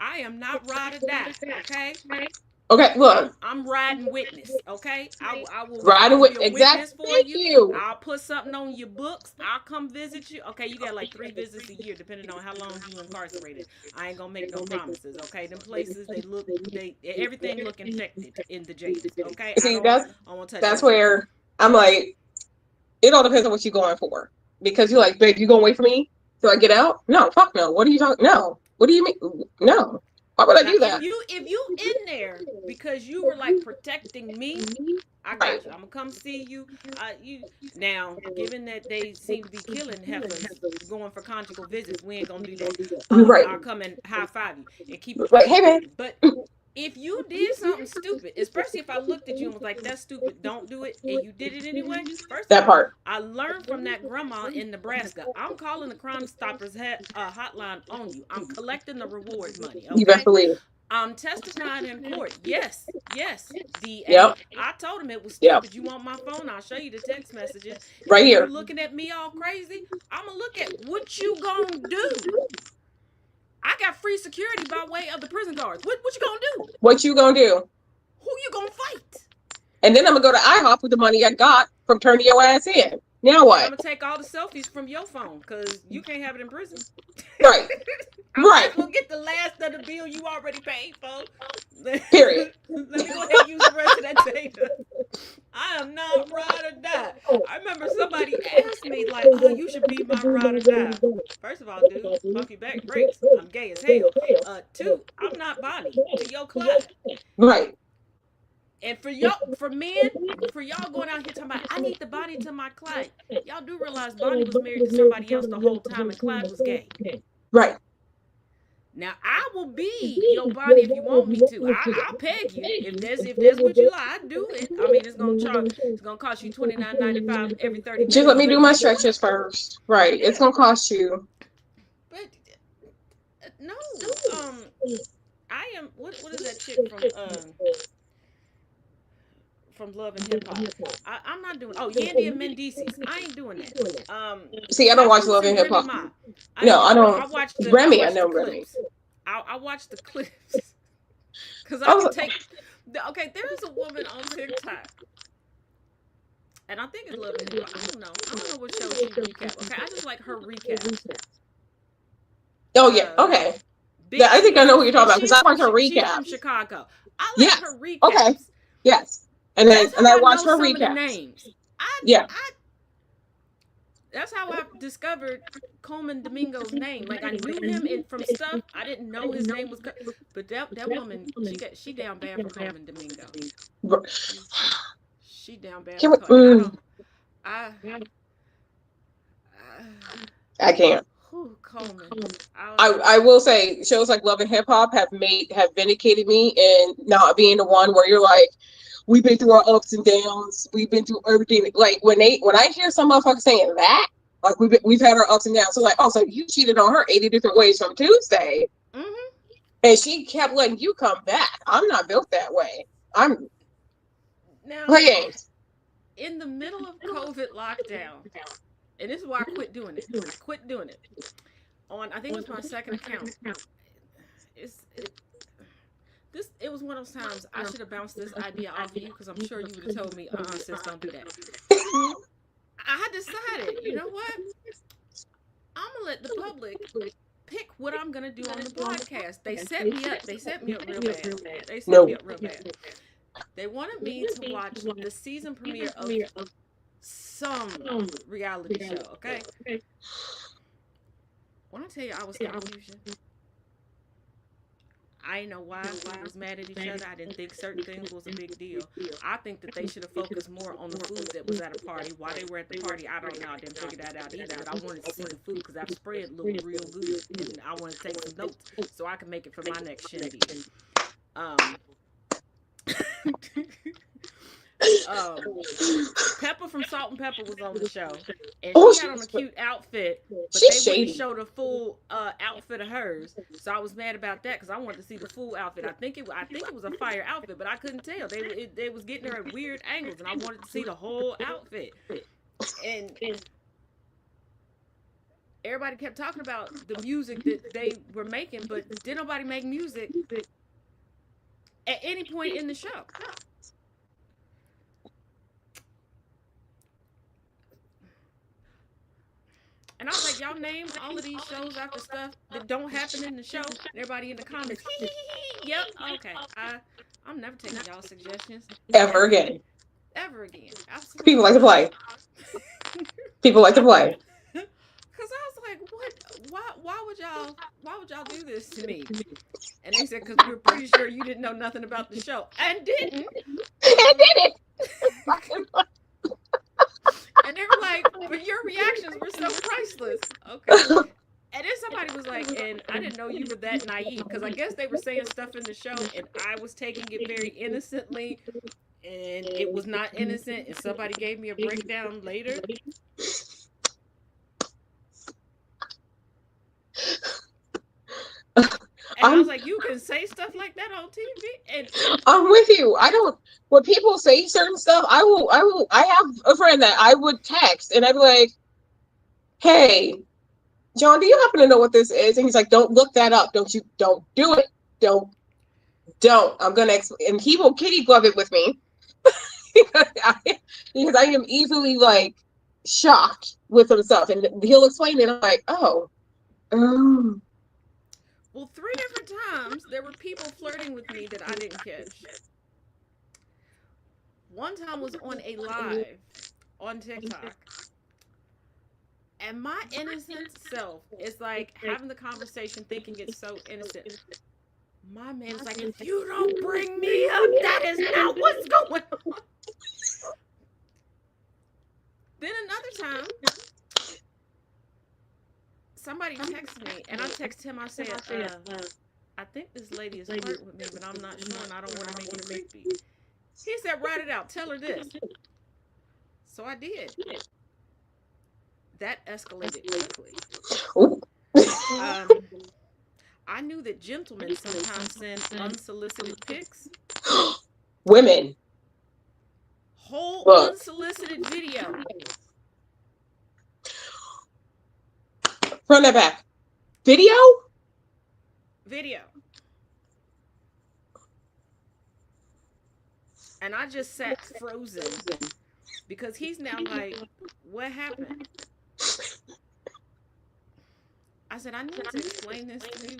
I am not ride or die, okay? Okay, look. I'm riding witness. Okay, I will Riding be with a exactly. witness for Thank you. you. I'll put something on your books. I'll come visit you. Okay, you got like 3 visits a year, depending on how long you incarcerated. I ain't gonna make no promises. Okay, them places they everything look infected in the jails. Okay, See, I won't touch that's that stuff. where I'm like, it all depends on what you're going for. Because you're like, babe, you gonna wait for me till I get out? No, fuck no. What are you talking? No. What do you mean? No. Why would I Now, do that? if you in there because you were like protecting me, I Right. got you. I'm gonna come see you. You now, given that they seem to be killing heifers going for conjugal visits, we ain't gonna do that. Right. I'll come and high five you and keep it Like, hey pushing. man. But if you did something stupid, especially if I looked at you and was like, "That's stupid, don't do it," and you did it anyway, first of That all, part. I learned from that grandma in Nebraska. I'm calling the Crime Stoppers hotline on you. I'm collecting the reward money. You best Okay, believe. I'm testifying in court. Yes, DA. Yep. I told him it was Yep. stupid. You want my phone? I'll show you the text messages. Right And you here. looking at me all crazy? I'm gonna look at what you gonna do. I got free security by way of the prison guards. What you gonna do? What you gonna do? Who you gonna fight? And then I'm gonna go to IHOP with the money I got from turning your ass in. Now And I'm what? gonna take all the selfies from your phone because you can't have it in prison. Right. I might as well get the last of the bill you already paid for. Period. Let me go ahead and use the rest of that data. I am not ride or die. I remember somebody asked me, like, "Oh, you should be my ride or die." First of all, dude, pump your back brakes. I'm gay as hell. Two, I'm not Bonnie to your Clyde. Right. And for y'all, for men, for y'all going out here talking about, I need the Bonnie to my Clyde. Y'all do realize Bonnie was married to somebody else the whole time and Clyde was gay. Right. Now I will be your Bonnie if you want me to. I'll peg you if that's what you like. I do it. I mean, it's gonna cost you $29.95 every 30 Just minutes. let me do But my I'm doing stretches it. first. Right. It's Yeah, gonna cost you. but no. I am. What is that chick from Love and Hip Hop? I'm not doing. Oh, Yandy and Mendices. I ain't doing that. See, I don't watch Papoose Love and and Hip Remy Hop. Ma. I No, ain't I doing. don't. I Remy, I watched the know Remy. clips. I watched the clips because I I can was, take. Okay, there is a woman on TikTok, and I think it's Love and Hip Hop. I don't know. I don't know what show she recap. Okay, I just like her recaps. oh yeah. Uh, Okay. Yeah, Big I think I know T, who you're talking and about because I watch her she's from recaps. Chicago. I like Yes. her Okay. recaps. Yes. That's And how I I watch know her some of the recaps. names. I Yeah. That's how I discovered Coleman Domingo's name. Like I knew him from stuff. I didn't know his name was, but that woman, she down bad for Coleman Domingo. She down bad Can for we, Coleman. And I don't. I. I can't. Coleman. I will say shows like Love and Hip Hop have vindicated me in not being the one where you're like, we've been through our ups and downs, we've been through everything. Like when I hear some motherfuckers saying that, like we've had our ups and downs. So like, oh, so you cheated on her 80 different ways from Tuesday, and she kept letting you come back. I'm not built that way. I'm now games. In the middle of COVID lockdown, and this is why I quit doing it. I quit doing it. I think it was my second account. It was one of those times I should have bounced this idea off of you because I'm sure you would have told me, sis, don't do that. I had decided, you know what? I'm gonna let the public pick what I'm gonna do on the podcast. They set me up. They set me up real bad. They wanted me to watch the season premiere of some reality show. Okay. When I tell you I was confusion, I didn't know why we was mad at each other. I didn't think certain things was a big deal. I think that they should have focused more on the food that was at a party. Why they were at the party, I don't know. I didn't figure that out either. But I wanted to see the food because that spread looked real good, and I wanted to take some notes so I can make it for my next shindig. Pepper from Salt and Pepper was on the show, and she had on a cute outfit, but they wouldn't show the full outfit of hers. So I was mad about that because I wanted to see the full outfit. I think it was a fire outfit, but I couldn't tell. They was getting her at weird angles, and I wanted to see the whole outfit. And everybody kept talking about the music that they were making, but didn't nobody make music at any point in the show. And I was like, y'all name all of these shows after stuff that don't happen in the show. And everybody in the comments, hee hee hee hee. Yep, okay. I'm never taking y'all suggestions Ever again. Ever again. Absolutely. People like to play. People like to play. Cause I was like, what? Why would y'all do this to me? And they said, cause we were pretty sure you didn't know nothing about the show, and didn't. And did it. And they were like, but your reactions were so priceless. Okay. And then somebody was like, and I didn't know you were that naive, because I guess they were saying stuff in the show, and I was taking it very innocently, and it was not innocent. And somebody gave me a breakdown later. And I was like, you can say stuff like that on TV? And I'm with you. I don't, when people say certain stuff, I have a friend that I would text and I'd be like, hey, John, do you happen to know what this is? And he's like, don't look that up. Don't do it. Don't. I'm going to, and he will kitty glove it with me. Because I am easily like shocked with himself. And he'll explain it. I'm like, oh. Well, 3 different times there were people flirting with me that I didn't catch. One time was on a live on TikTok. And my innocent self is like having the conversation thinking it's so innocent. My man's like, if you don't bring me up, that is not what's going on. Then another time, somebody texted me, and I text him. I said, I think this lady is flirting with me, but I'm not sure, and I don't want to make it creepy. He said, write it out. Tell her this. So I did. That escalated quickly. I knew that gentlemen sometimes send unsolicited pics. Women. Whole unsolicited video. Run that back. Video? And I just sat frozen because he's now like, what happened? I said, I need to explain this to you,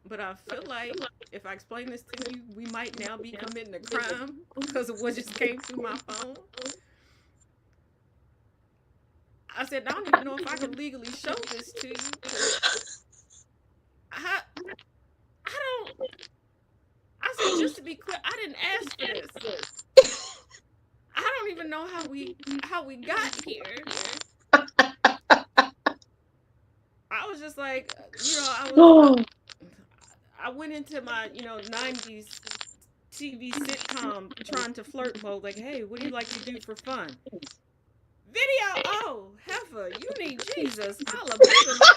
but I feel like if I explain this to you, we might now be committing a crime because of what just came through my phone. I said, I don't even know if I can legally show this to you. I said, just to be clear, I didn't ask for this. I don't even know how we got here. I was just like, I went into my, 90s TV sitcom trying to flirt mode, like, hey, what do you like to do for fun? Video, oh, heifer, you need Jesus. Alabama,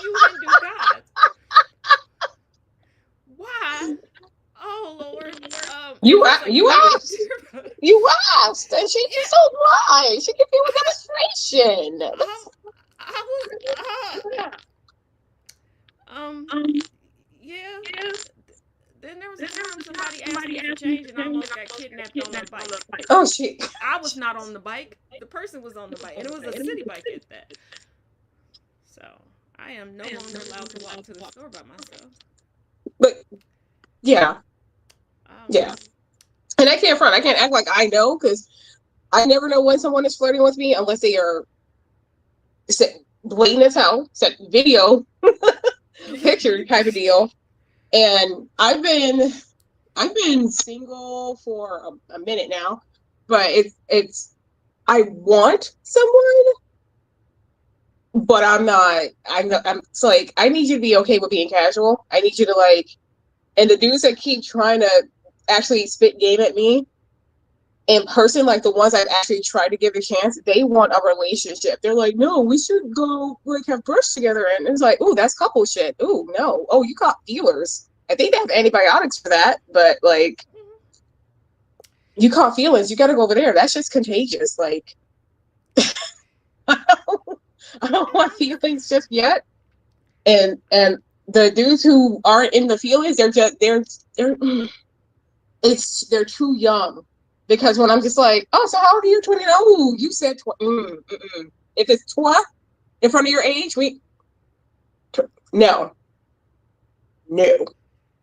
you Hindu gods. Why? Oh, Lord. You asked. You asked, and she just told why. She could be with demonstration. Yeah. Then there was a time somebody asked me for change and I almost got kidnapped on a bike. Oh, shit. I was not on the bike. The person was on the bike, and it was a city bike at that. So I am no longer allowed to walk to the store by myself. But yeah. And I can't front. I can't act like I know, because I never know when someone is flirting with me unless they are blatant as hell, set video, picture type of deal. And I've been single for a minute now, but it's I want someone, but I'm it's like, I need you to be okay with being casual. I need you to like, and the dudes that keep trying to actually spit game at me in person, like the ones I've actually tried to give a chance, they want a relationship. They're like, no, we should go like have brunch together. And it's like, oh, that's couple shit. Oh, no. Oh, you caught feelers. I think they have antibiotics for that, but like, you caught feelings. You got to go over there. That's just contagious. Like, I don't want feelings just yet. And the dudes who aren't in the feelings, they're they're too young. Because when I'm just like, oh, so how old are you? 20? Oh, you said 20. If it's 20 in front of your age, no.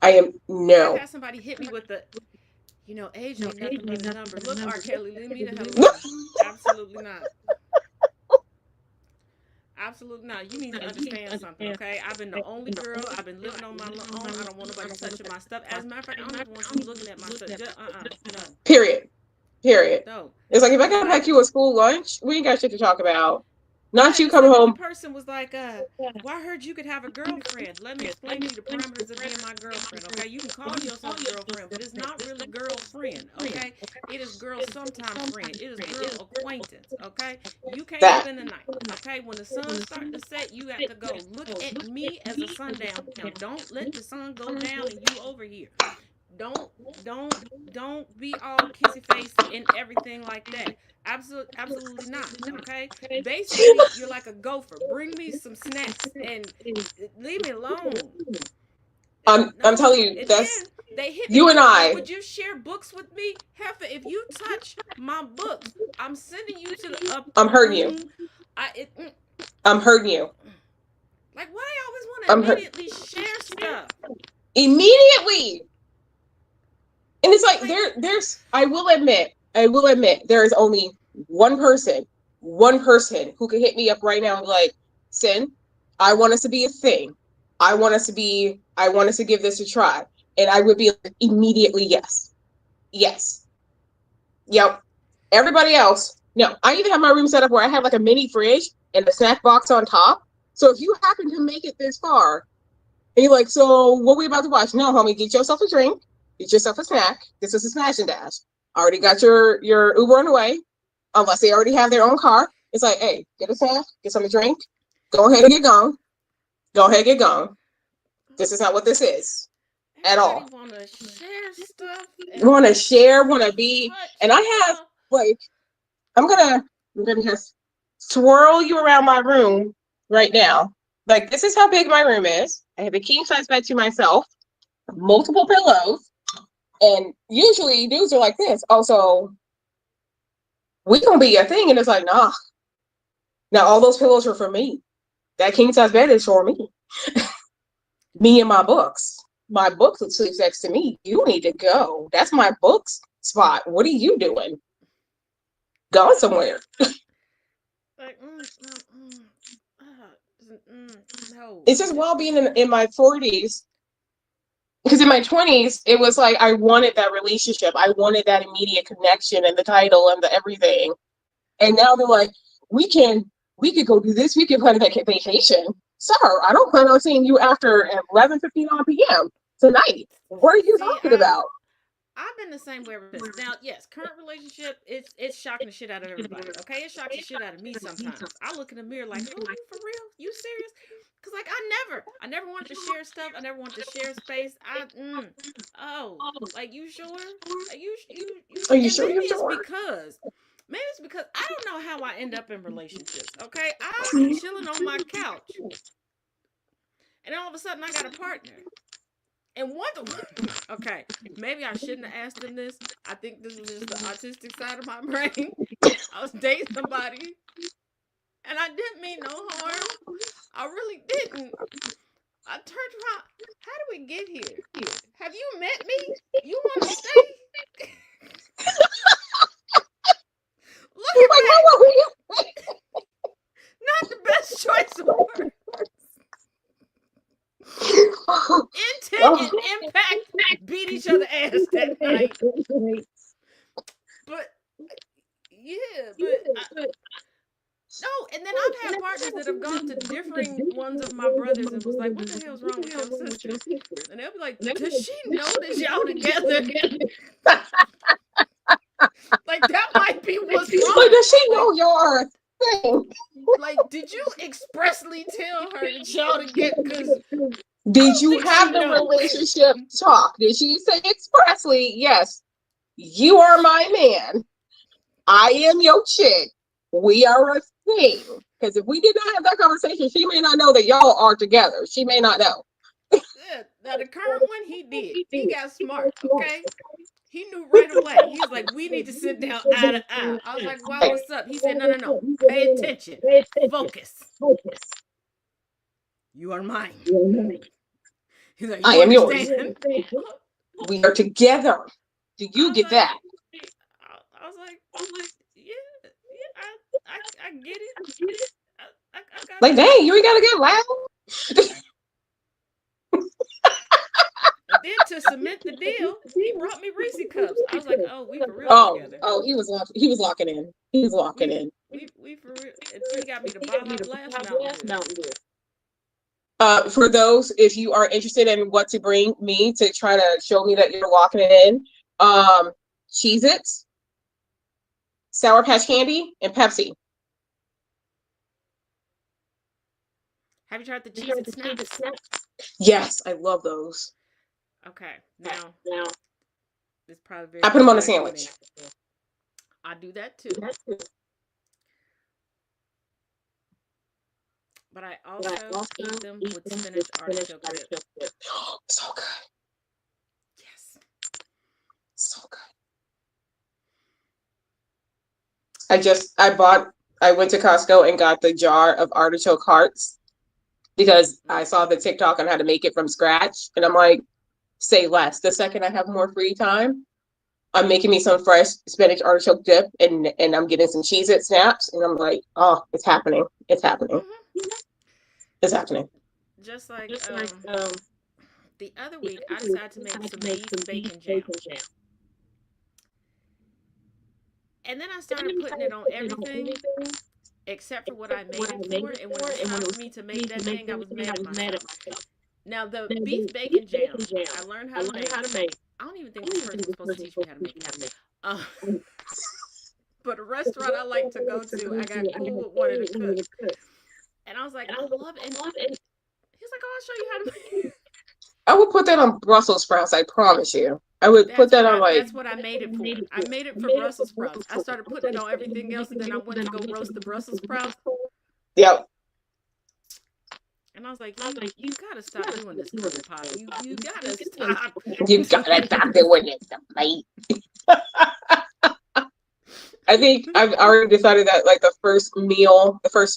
I am no. I had somebody hit me with the, age ain't nothing but a number. Look, R. Kelly, leave me the hell alone. Absolutely not. Absolutely not. You need to understand something, okay? I've been the only girl. I've been living on my own. I don't want nobody touching my stuff. As a matter of fact, I don't even want you looking at my stuff. Just, no. Period. No. It's like, if I gotta pack you a school lunch, we ain't got shit to talk about. Not you coming home. The person was like, well, I heard you could have a girlfriend. Let me explain to you the parameters of being my girlfriend, okay? You can call yourself girlfriend, but it's not really girlfriend, okay? It is girl sometime friend. It is girl acquaintance, okay? You can't spend the night, okay? When the sun's starting to set, you have to go. Look at me as a sundown. Now, don't let the sun go down and you over here. Don't be all kissy face and everything like that. Absolutely not. Okay. Basically, you're like a gopher. Bring me some snacks and leave me alone. I'm telling you, that's they hit you me. and I. Would you share books with me, Heifer? If you touch my books, I'm sending you to the up. I'm hurting you. I'm hurting you. Like, why I always want to immediately share stuff? Immediately. And it's like there's I will admit, there is only one person who can hit me up right now and be like, Sin, I want us to be a thing. I want us to give this a try. And I would be like, immediately yes. Yes. Yep. Everybody else, no. I even have my room set up where I have like a mini fridge and a snack box on top. So if you happen to make it this far and you're like, so what are we about to watch? No, homie, get yourself a drink. Get yourself a snack. This is a smash and dash. Already got your Uber on the way. Unless they already have their own car. It's like, hey, get a snack, get something to drink. Go ahead and get gone. This is not what this is at all. Want to share stuff. Want to share, want to be. And I have, like, I'm gonna just swirl you around my room right now. Like, this is how big my room is. I have a king size bed to myself, multiple pillows. And usually dudes are like this. Also, we gonna be a thing. And it's like, nah. Now all those pillows are for me. That king size bed is for me. Me and my books. My book sleeps next to me. You need to go. That's my books spot. What are you doing? Going somewhere. Like, no. It's just while being in my 40s. Because in my 20s, it was like I wanted that relationship. I wanted that immediate connection and the title and the everything. And now they're like, we could go do this. We could plan a vacation. Sir, I don't plan on seeing you after 11:59 p.m. tonight. What are you talking about? I've been the same way with this. Now, yes, current relationship, it's shocking the shit out of everybody. Okay, it shocks the shit out of me sometimes. I look in the mirror like, oh, you for real? You serious? Because, like, I never wanted to share stuff. I never wanted to share space. Like, you sure? Are you sure? Maybe it's because I don't know how I end up in relationships. Okay, I'm chilling on my couch, and all of a sudden I got a partner. And okay, maybe I shouldn't have asked him this. I think this was just the autistic side of my brain. I was dating somebody, and I didn't mean no harm. I really didn't. I turned around. How do we get here? Have you met me? You want to stay? Look at that. Not the best choice of words. Intent and impact beat each other ass that night. But no, and then I've had partners that have gone to differing ones of my brothers and was like, what the hell's wrong with your sister? And they'll be like, does she know that y'all together? Like, that might be what's wrong. Like, does she know y'all are a thing? Like, did you expressly tell her that y'all together? Because did you have the relationship talk? Did she say expressly, yes, you are my man. I am your chick. We are a thing. Because if we did not have that conversation, she may not know that y'all are together. She may not know. Yeah, now the current one, he did. He got smart, okay? He knew right away. He was like, we need to sit down eye to eye. I was like, well, what's up? He said, no, no, no. Pay attention. Focus. You are mine. He's like, I you am yours. understand? We are together. Do you get that? I was like, yeah, I get it. I got Like, it. dang, you ain't gotta get loud. And then to cement the deal, he brought me Reese cups. I was like, oh, we for real together. He was locking in. He was locking in. We for real. Until he got me the Baja Blast Mountain Dew. For those, if you are interested in what to bring me to try to show me that you're locking it in, Cheez-Its, Sour Patch Candy, and Pepsi. Have you tried the Cheez-It Snaps? Yes, I love those. Okay, now it's probably very. I put them on a sandwich. I do that too. But I also eat them with spinach artichoke dip. So good. Yes. So good. I went to Costco and got the jar of artichoke hearts because I saw the TikTok on how to make it from scratch. And I'm like, say less. The second I have more free time, I'm making me some fresh spinach artichoke dip and I'm getting some Cheez-It snaps. And I'm like, oh, it's happening. It's happening. Mm-hmm. It's happening. Just like the other week, I decided to make some beef bacon jam. And then I started putting it on everything except for what I made it for. And when it was time for me to make that thing, I was mad at myself. Now, the beef bacon jam, I learned how to make. I don't even think this person was supposed to teach me how to make it. But a restaurant I like to go to, I got cool with one of the cooks. And I was like, I love it. And he was like, oh, I'll show you how to make it. I would put that on Brussels sprouts, I promise you. I would put that on like... That's what I made it for. I made it for Brussels sprouts. I started putting it on everything else, and then I went to go roast the Brussels sprouts. Yep. And I was like, you gotta stop doing this, Pop. You gotta stop. You gotta stop doing this, mate. I think I've already decided that like the first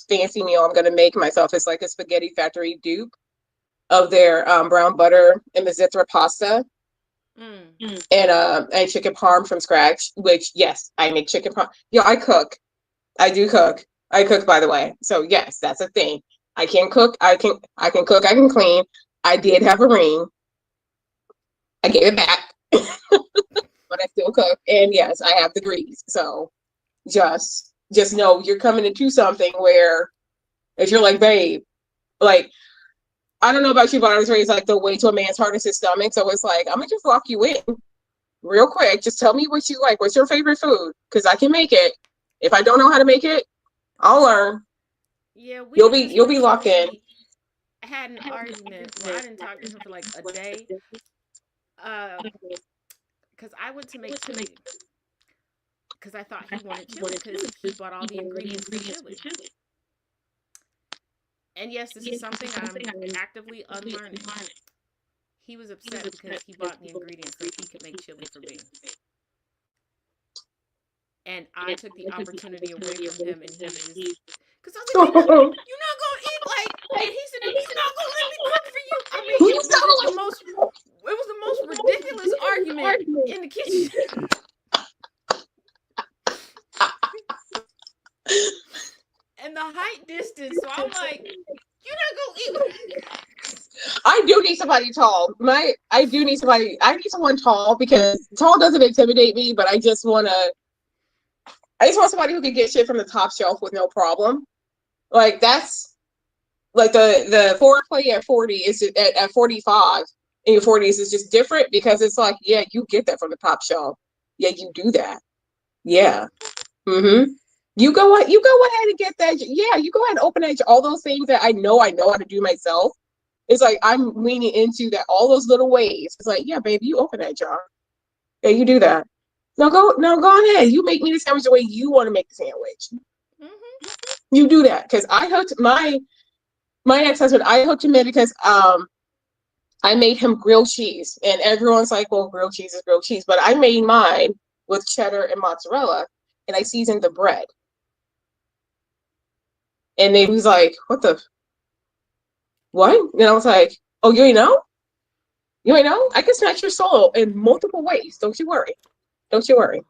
fancy meal I'm gonna make myself is like a Spaghetti Factory dupe of their brown butter and Mizitra pasta and chicken parm from scratch. Which yes, I make chicken parm. Yeah, I cook. I do cook. I cook, by the way. So yes, that's a thing. I can cook. I can cook. I can clean. I did have a ring. I gave it back, but I still cook. And yes, I have the grease. So just know you're coming into something where if you're like, babe, like, I don't know about you, but I was raised like the way to a man's heart is his stomach. So it's like, I'm gonna just lock you in real quick. Just tell me what you like. What's your favorite food? Because I can make it. If I don't know how to make it, I'll learn. Yeah, you'll be locked in. I had an argument. Well, I didn't talk to him for like a day. Because I went to make chili. Because I thought he wanted chili because he bought all the ingredients for chili. And yes, this is something I'm actively unlearning. He was upset because he bought the ingredients so he could make chili for me. And I took the opportunity away from him, and he just, because I was like, you're not gonna eat like, and he said, he's not gonna let me cook for you. I mean, it was the most ridiculous argument in the kitchen. And the height distance, so I'm like, you're not gonna eat with me. I do need somebody tall. I need someone tall because tall doesn't intimidate me, but I just want somebody who can get shit from the top shelf with no problem. Like that's like the foreplay at 40 is at 45 in your 40s is just different because it's like, yeah, you get that from the top shelf. Yeah, you do that. Yeah. Mm-hmm. You go ahead and get that. Yeah, you go ahead and open that. All those things that I know how to do myself. It's like I'm leaning into that. All those little ways. It's like, yeah, baby, you open that jar. Yeah, you do that. Now go ahead. You make me the sandwich the way you want to make the sandwich. Mm-hmm. You do that because I hooked my ex-husband. I hooked him in because I I made him grilled cheese, and everyone's like, "Well, grilled cheese is grilled cheese," but I made mine with cheddar and mozzarella, and I seasoned the bread. And they was like, "What the what?" And I was like, "Oh, you ain't know? You ain't know? I can snatch your soul in multiple ways. Don't you worry. Don't you worry."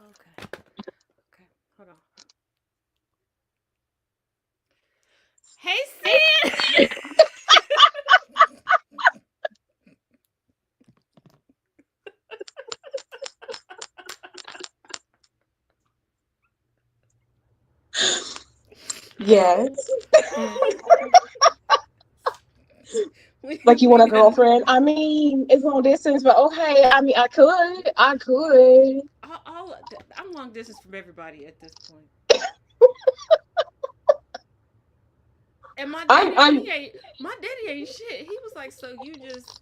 Okay. Okay. Hold on. Hey, Sid. Yes. we, Like you we want a got. girlfriend? I mean, it's long distance, but okay. I mean, I could. I'm long distance from everybody at this point. And I'm my daddy ain't shit. He was like, so you just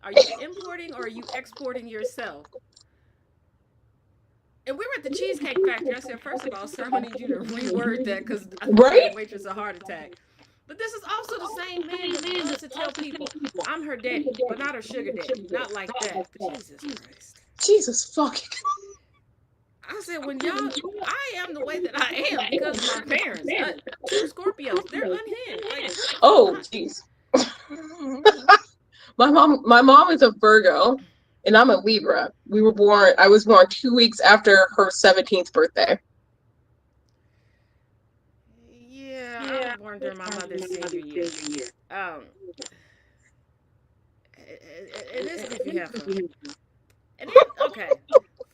are you importing or are you exporting yourself? And we were at the Cheesecake Factory. I said, first of all, sir, I'm gonna need you to reword that because I gave the right. waitress a heart attack. But this is also the same man that loves to tell people, I'm her daddy, but not her sugar daddy. Not like that. But Jesus Christ. Jesus fucking. I said, I am the way that I am because of my parents. Two Scorpios, they're unhinged. Like, what the Oh, fuck? jeez. My mom is a Virgo, and I'm a Libra. I was born 2 weeks after her 17th birthday. Yeah, I was born during my mother's senior year. Um, and this goofy heifer. And then, okay,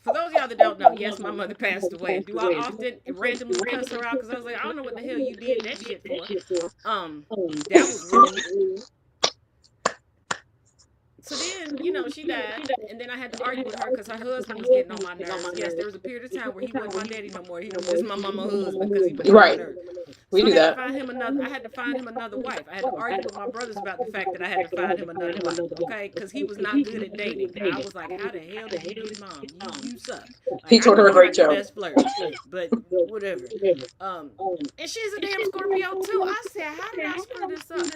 for those of y'all that don't know, yes, my mother passed away. Do I often randomly cuss her out? Because I was like, I don't know what the hell you did that shit for. Um, that was rude. So then, she died, and then I had to argue with her because her husband was getting on my nerves. Yes, there was a period of time where he wasn't my daddy no more. He was just my mama husband because he was getting on my Right. nerves. We So I do had to that. find him another. I had to find him another wife. I had to argue with my brothers about the fact that I had to find him another wife. Okay, because he was not good at dating. I was like, how the hell did you get mom? You suck. Like He I told know her a you're great not the joke. best flirt, but whatever. Um, and she's a damn Scorpio too. I said, how did I screw this up?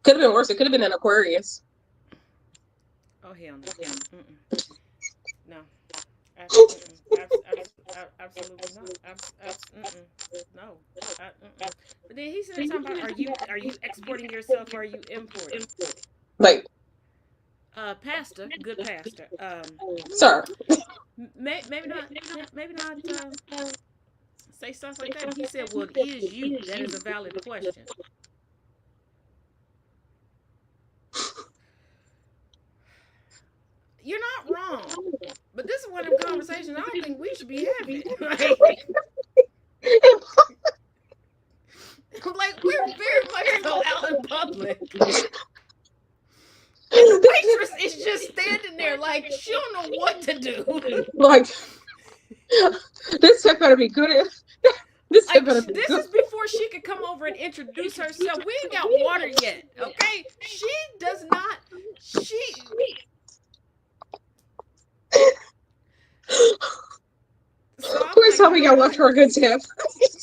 Could have been worse. It could have been an Aquarius. Oh hell no. Mm-mm. No. Absolutely not. No. But then he said something about are you exporting yourself or are you importing? Like, Pastor, good pastor. sir. Maybe not. Maybe not. Say stuff like that. And he said, "Well, it is you. That is a valid question." You're not wrong, but this is one of them conversations I don't think we should be having. Like we're very much so out in public. And the waitress is just standing there like she don't know what to do. Like, this tip better be good. This tip Like better be this good. is before she could come over and introduce herself. We ain't got water yet, okay? She does not. She. So I'm Please like, tell me y'all left what? her a good tip.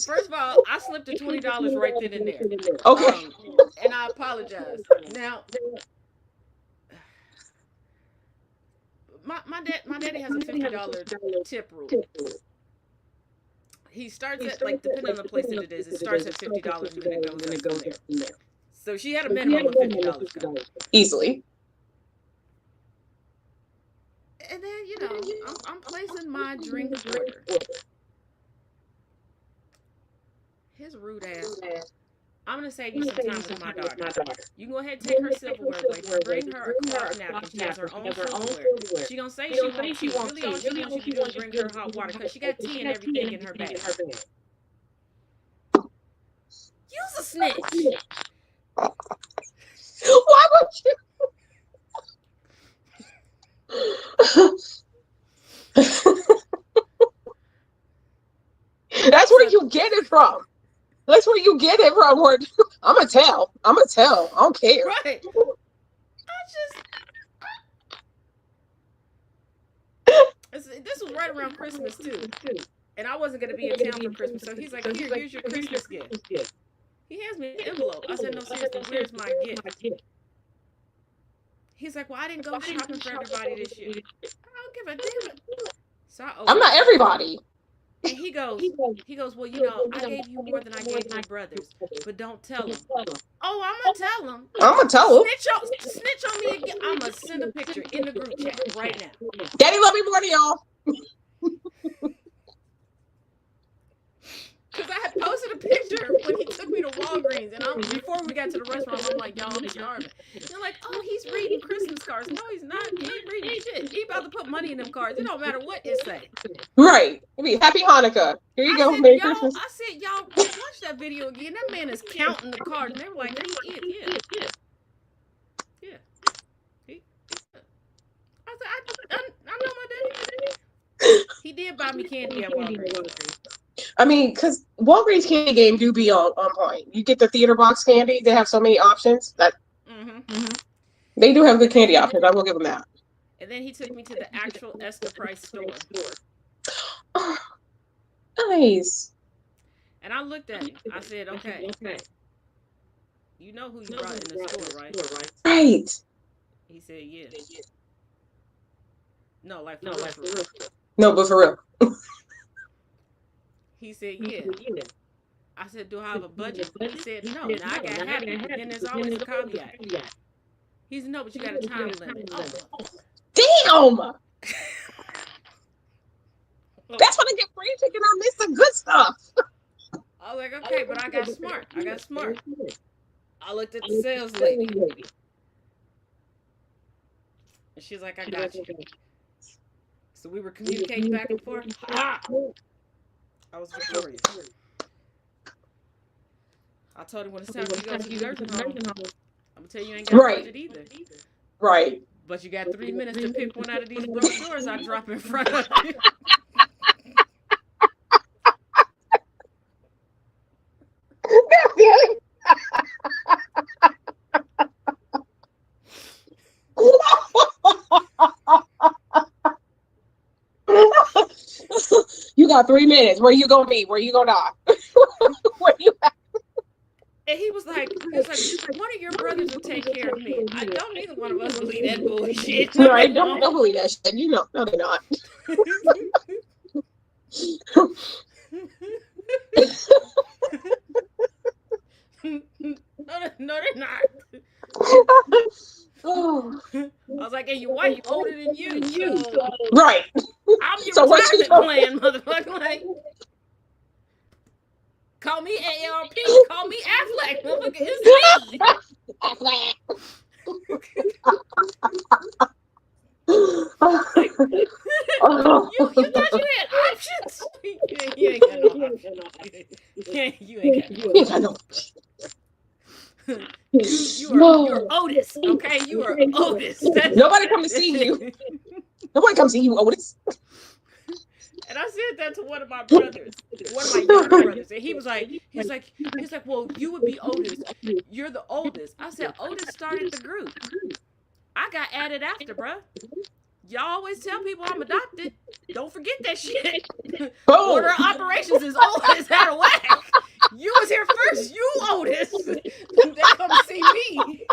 First of all, I slipped the $20 right then and there. Okay. And I apologize. Now, my daddy has a $50 tip rule. He starts at like depending on the place that it is, it starts at $50 and then it goes up from there. So she had a minimum of $50 coming. Easily. And then I'm placing my drink order. His rude ass. I'm gonna save you some time with my daughter. You can go ahead and take her silverware away. Just bring her a cloth napkin. She has her own silverware. She gonna say she wants tea. Really, all she wants you to do is bring her hot water because she got tea and everything in her bag. You's a snitch. Why would you? That's where you get it from. That's where you get it from. I'm gonna tell. I don't care. Right. This was right around Christmas too, and I wasn't gonna be in town for Christmas. So he's like, here's your Christmas gift. He hands me an envelope. I said, no, seriously, where's my gift? He's like, well, I didn't go shopping for everybody this year. I don't give a damn. So I I'm opened not it. everybody. And he goes, well, I gave you more than I gave your brothers, but don't tell them. Oh, I'm gonna tell them. I'm gonna tell him. Snitch on me again. I'm gonna send a picture in the group chat right now. Daddy love me more than y'all. Because I had posted a picture when he took me to Walgreens, and before we got to the restaurant, I'm like, y'all, I'm starving. They're like, oh, he's reading Christmas cards. No, he's not. He ain't reading shit. He about to put money in them cards. It don't matter what it say. Right. I mean, Happy Hanukkah. Here you go. Said, Merry Christmas. I said, y'all, watch that video again. That man is counting the cards. And they were like, yeah. I said, I know my daddy. He did buy me candy at Walgreens. I mean, because Walgreens candy game do be on point. You get the theater box candy. They have so many options that they do have good candy options. I will give them that. And then he took me to the actual Esther Price store. Oh, nice. And I looked at him. I said, okay. You know who you brought in the store, right? Right. He said, yeah. No, like for real. No, but for real. He said, yeah. I said, do I have a budget? He said, no. Now I got happy, but then there's always a caveat. He said, no, but you got a time limit. Oh. Damn! That's when I get free chicken. I miss the good stuff. I was like, okay, but I got smart. I looked at the sales lady. And she's like, I got you. So we were communicating back and forth. I was victorious. I told him when it's time to go to the nursing home, I'm going to tell you ain't got a budget either. Right. But you got 3 minutes to pick one out of these brochures I drop in front of you. You got 3 minutes. Where you gonna be? Where you gonna die? Where you at? And he was like, one of your brothers will take care of me. I don't neither one of us believe that bullshit. No, I don't believe that shit. You know, no, they're not. No, they're not. Oh. I was like, hey, your wife older than you. So right. I'm your retirement plan, motherfucker. Like, call me AARP. Call me Affleck, motherfucker. It's me. Affleck. you thought you had options? You ain't got no options. You ain't got no options. You're Otis, okay? You are Otis. Nobody come to see you. Nobody come see you, Otis. And I said that to one of my brothers, one of my younger brothers, and he's like, well, you would be Otis. You're the oldest. I said, Otis started the group. I got added after, bruh. Y'all always tell people I'm adopted. Don't forget that shit. Order of operations is Otis out of whack. You was here first. You Otis. They come see me.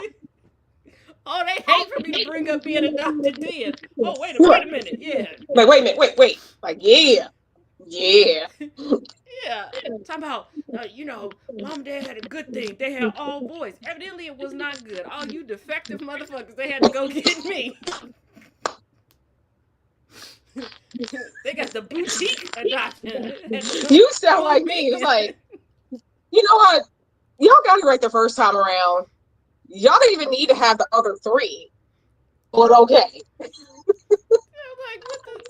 Oh, they hate for me to bring up being adopted then. Oh, wait a minute. Yeah. Like, wait a minute. Wait. Like, yeah. Yeah. Talking about, mom and dad had a good thing. They had all boys. Evidently, it was not good. All you defective motherfuckers, they had to go get me. They got the boutique adoption. You sound like me. It's like, you know what? Y'all got it right the first time around. Y'all didn't even need to have the other 3. But okay. I'm like, what the,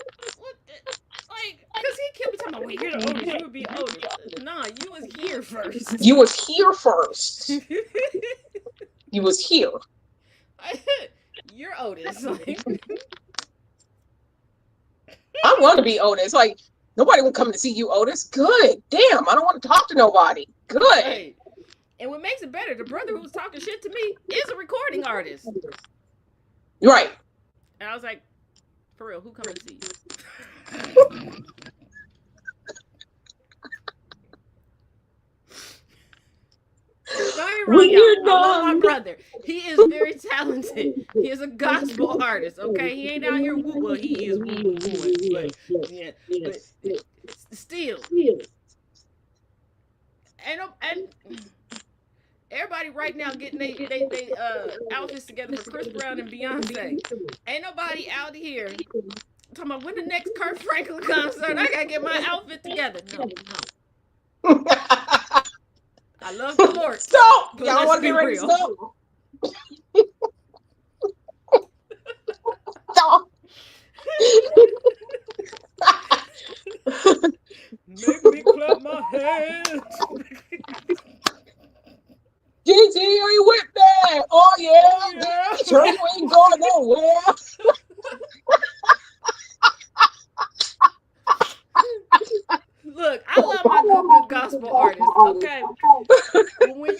like, because he kept talking about, well, you're the oldest, you would be oldest. Nah, you was here first. You was here first. You was here. You're Otis. Like, I want to be Otis. Like, nobody would come to see you, Otis. Good. Damn, I don't want to talk to nobody. Good. Right. And what makes it better, the brother who was talking shit to me is a recording artist. Right. And I was like, for real, who come to see you? Don't get me When wrong, y'all. you're I love my done. brother. He is very talented. He is a gospel artist. Okay, he ain't out here woo. Well, he is woo woo wooing, but yeah, but still, and everybody right now getting they outfits together for Chris Brown and Beyonce. Ain't nobody out here talking about when the next Kurt Franklin concert. I gotta get my outfit together. No, I love the Lord, Stop! but Y'all let's want to be get ready to real. stop? Stop! Make me clap my hands. GG, are you with me? Oh yeah, Oh yeah. sure you ain't going nowhere. Look, I love my good gospel artists. Okay, but when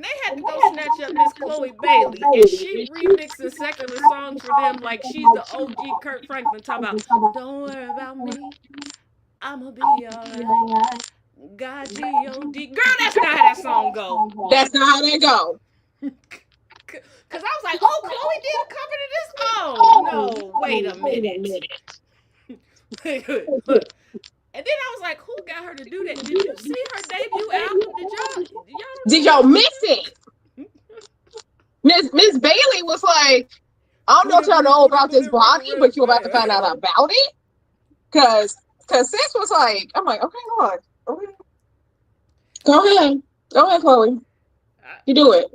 they had to go snatch up Miss Chloe Bailey and she remixing secular songs for them like she's the OG Kurt Franklin, talking about "Don't worry about me, I'ma be alright." God G-O-D. Girl, that's not how that song go. That's not how they go. Cause I was like, oh, Chloe did a cover to this. Oh no, wait a minute. Look. And then I was like, who got her to do that? Did you see her debut album? Did y'all miss it? Miss Bailey was like, I don't know if y'all know about this body, but you're about to find out about it. Cause sis was like, I'm like, okay, Lord, okay. Go ahead, Chloe. You do it.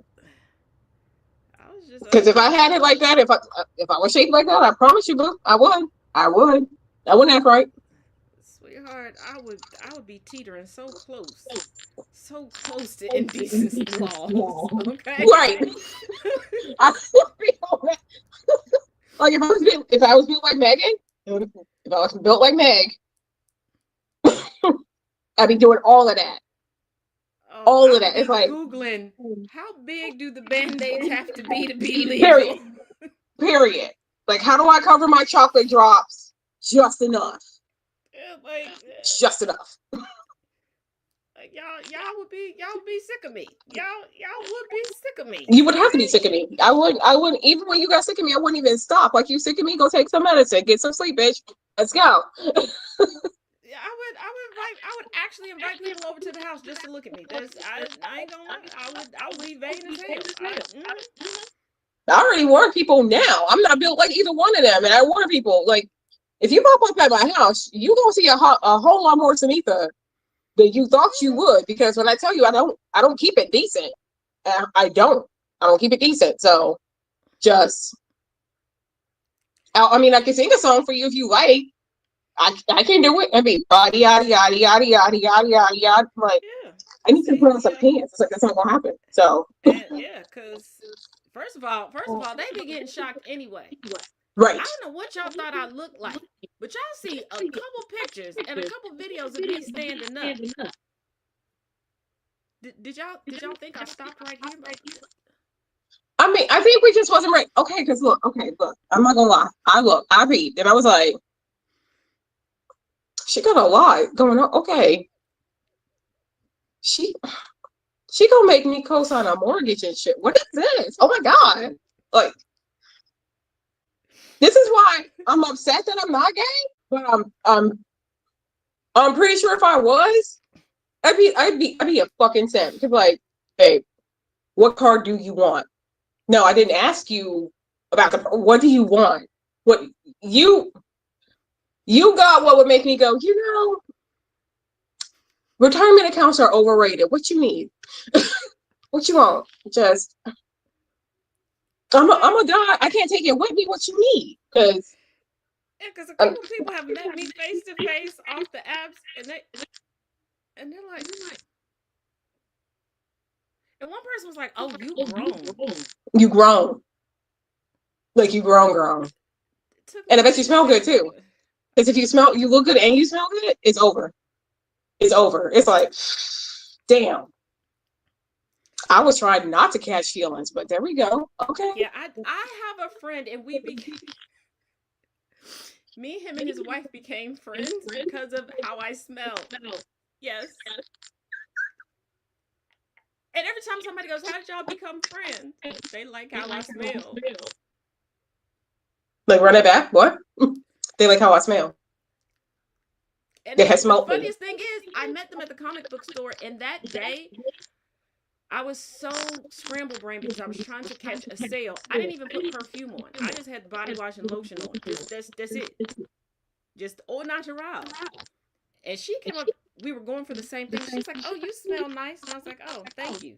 Because if I had it like that, if I was shaped like that, I promise you, boo, I would. I wouldn't act right. Sweetheart, I would be teetering so close to indecency laws. Okay, right. I would be on that. Like if I was built like Megan, if I was built like Meg, I'd be doing all of that. All of that. It's like Googling how big do the band-aids have to be legal? Period. Like, how do I cover my chocolate drops? Just enough. Yeah, like just enough. Like y'all would be sick of me. Y'all would be sick of me. You would have to be sick of me. I wouldn't even when you got sick of me, I wouldn't even stop. Like, you sick of me, go take some medicine, get some sleep, bitch. Let's go. Yeah, I would actually invite people over to the house just to look at me. I ain't gonna lie. I would be vain as hell. I already warn people now. I'm not built like either one of them, and I warn people, like, if you pop up at my house, you gonna see a whole lot more Sunitha than you thought you would. Because when I tell you, I don't keep it decent. I don't keep it decent. So just, I mean, I can sing a song for you if you like. I can do it. I mean, yada yada yada yada yada yada yada yada. Like, yeah. I need to put on some pants. It's like that's not gonna happen. So yeah, because first of all, they be getting shocked anyway. Right. I don't know what y'all thought I looked like, but y'all see a couple pictures and a couple videos of me standing up. Did y'all think I stopped right here? I mean, I think we just wasn't right. Okay, because look, I'm not gonna lie. I peeped and I was like, she got a lot going on. Okay. She gonna make me co-sign a mortgage and shit. What is this? Oh my God. Like, this is why I'm upset that I'm not gay, but I'm pretty sure if I was, I'd be a fucking simp. Because, like, hey, what car do you want? No, I didn't ask you about what do you want? What you got what would make me go, retirement accounts are overrated. What you need? What you want? Just I'm a guy. I can't take it with me. What you need? Because a couple people have met me face to face off the apps, and they're like, and one person was like, "Oh, you grown? You grown? Like, you grown? And I bet you smell good too. Because if you look good and you smell good, it's over. It's over. It's like, damn. I was trying not to catch feelings, but there we go. Okay. Yeah, I have a friend, and him and his wife became friends because of how I smell. Yes. And every time somebody goes, "How did y'all become friends?" They like how I smell. Like, run it back. What? They like how I smell. And They have the smoked me. funniest thing is, I met them at the comic book store, and that day, I was so scramble brain because I was trying to catch a sale. I didn't even put perfume on. I just had body wash and lotion on. Just that's it. Just au natural. And she came up. We were going for the same thing. She's like, "Oh, you smell nice," and I was like, "Oh, thank you."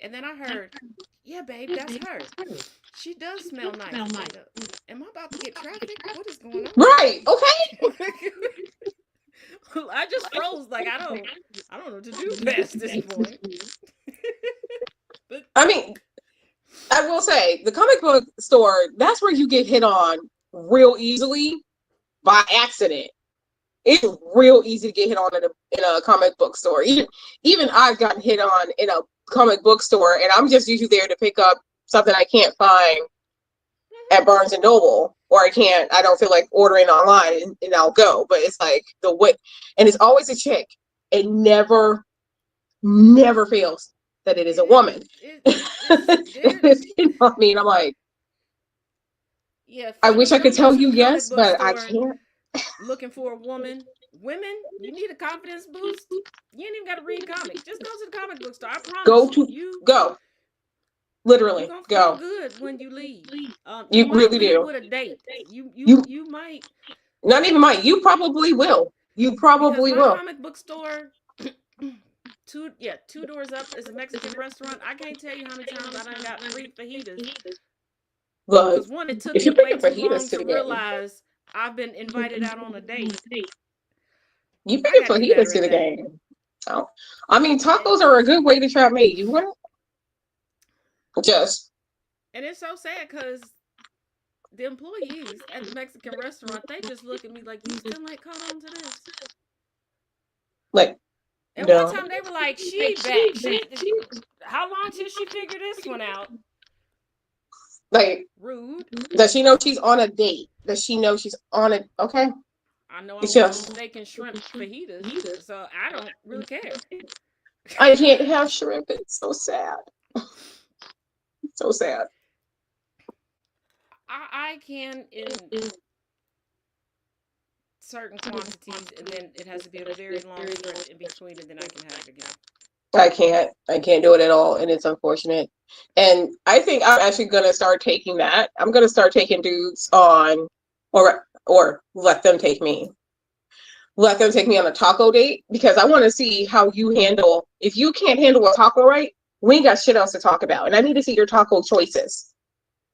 And then I heard, "Yeah, babe, that's her. She does smell nice." And, am I about to get trafficked? What is going on? Right. Okay. I just froze. Like I don't know what to do past this point. But I mean, I will say the comic book store, that's where you get hit on real easily by accident. It's real easy to get hit on in a comic book store. Even I've gotten hit on in a comic book store, and I'm just usually there to pick up something I can't find at Barnes and Noble, or I don't feel like ordering online, and I'll go. But it's like the way, and it's always a chick. It never fails that it is a woman. You know what I mean? I'm like, yeah, I for wish them I could going tell to you the comic yes, book but I store can't. looking for a woman. Women, you need a confidence boost. You ain't even got to read comics. Just go to the comic book store. I promise you. Go. You're Literally, gonna feel go. good when you leave. You You might really leave do. with a date. You You might, not even might. You probably will. You because probably my will. comic book store, two doors up is a Mexican restaurant. I can't tell you how many times I done got free fajitas. Look, Because one, it took if me you're way bringing too long fajitas to to the game, realize I've been invited out on a date. you I bringing got to be better fajitas to at the that. game. Oh, I mean, And tacos are a good way to trap me. You want just and it's so sad because the employees at the Mexican restaurant, they just look at me like, "You still ain't caught on to this." like And one no. time they were like, "She back. How long till she figure this one out?" Like, Rude. does she know she's on a date? Does she know she's on it? Okay. I know I It's want some just steak and shrimp fajitas, so I don't really care. I can't have shrimp. It's so sad. So sad. I can in certain quantities, and then it has to be a very long stretch in between, and then I can have it again. I can't do it at all, and it's unfortunate. And I think I'm actually gonna start taking that. I'm gonna start taking dudes on, or let them take me. Let them take me on a taco date because I want to see how you handle. If you can't handle a taco right, we ain't got shit else to talk about, and I need to see your taco choices.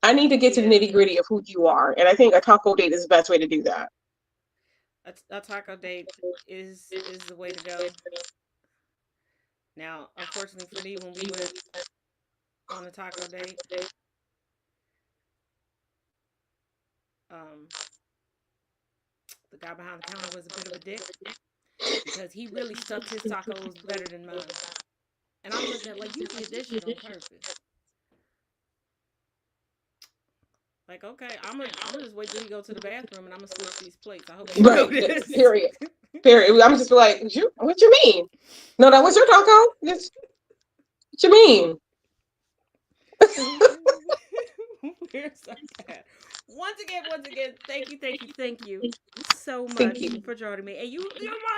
I need to get to the Yeah, nitty gritty of who you are, and I think a taco date is the best way to do that. a taco date is the way to go. Now, unfortunately for me, when we went on a taco date, um, the guy behind the counter was a bit of a dick because he really stuffed his tacos better than mine. And I'm looking at like, you did this shit on purpose. Like, okay, I'm gonna just wait till he go to the bathroom and I'm gonna switch these plates. I hope you Right. notice. Period. Period. I'm just like, what you mean? No, that was your taco. What you mean? We're so bad. Once again, thank you so Thank much you. for joining me. And you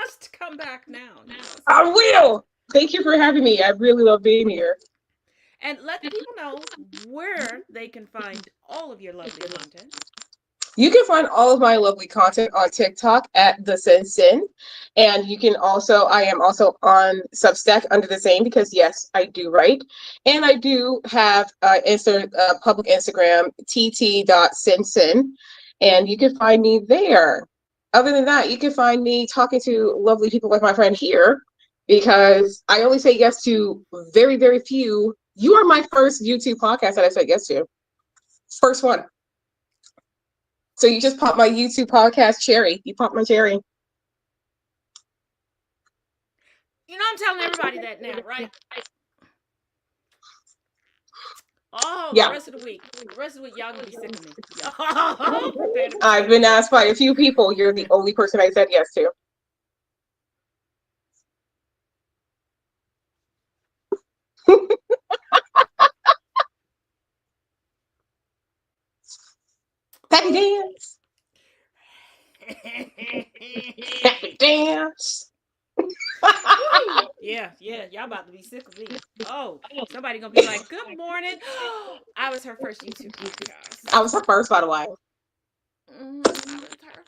must come back now. You must I come back. will. Thank you for having me. I really love being here. And let the people know where they can find all of your lovely content. You can find all of my lovely content on TikTok at the Sin Sin. And you can also, I am also on Substack under the same because yes, I do write. And I do have public Instagram, tt.sinsin. And you can find me there. Other than that, you can find me talking to lovely people like my friend here because I only say yes to very, very few. You are my first YouTube podcast that I said yes to. First one. So you just popped my YouTube podcast cherry. You popped my cherry. You know I'm telling everybody that now, right? Oh, the Yeah. rest of the week. The rest of the week, y'all gonna be sick of me. Y'all I've been asked by a few people. You're the only person I said yes to. Happy dance. Happy dance. Yeah, y'all about to be sick of me. Oh, somebody gonna be like, "Good morning." I was her first YouTube podcast. I was her first, by the way. I was her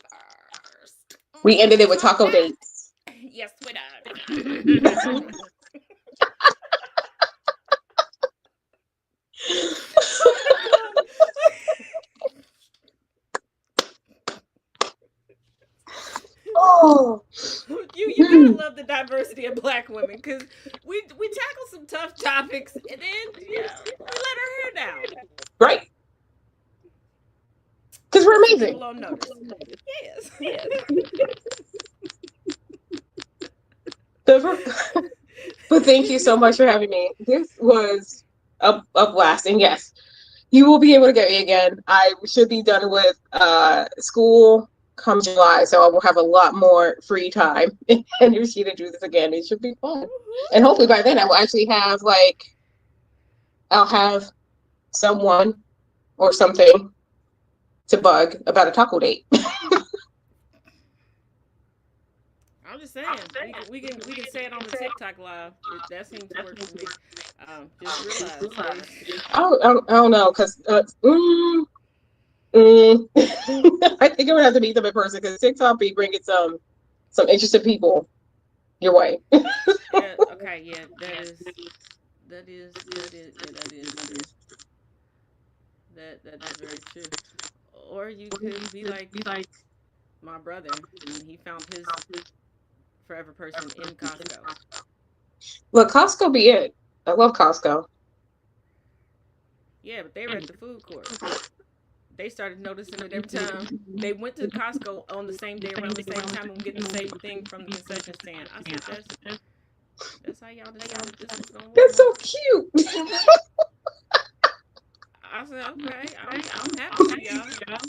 first. We ended it with taco dates. Yes, we did. Oh, you gotta love the diversity of Black women, because we tackle some tough topics and then we let our hair down. right. Because we're amazing. People don't notice. Yes. But thank you so much for having me. This was a blast. And yes, you will be able to get me again. I should be done with school come July, so I will have a lot more free time and energy to do this again. It should be fun. And hopefully by then I will actually have I'll have someone or something to bug about a taco date. I'm just saying, we can say it on the TikTok live. That seems to work for me. Just realize. I don't know, because I think I'm gonna have to meet them in person, because TikTok be bringing some interesting people your way. Yeah. Okay. Yeah. That is very true. Or you could be like my brother, and he found his forever person in Costco. Look, Costco be it. I love Costco. Yeah, but they were at the food court. They started noticing it every time they went to Costco on the same day around the same time and getting the same thing from the concession stand. I said, that's how y'all decided this was gonna work. That's so cute. I said, okay, I'm happy for y'all.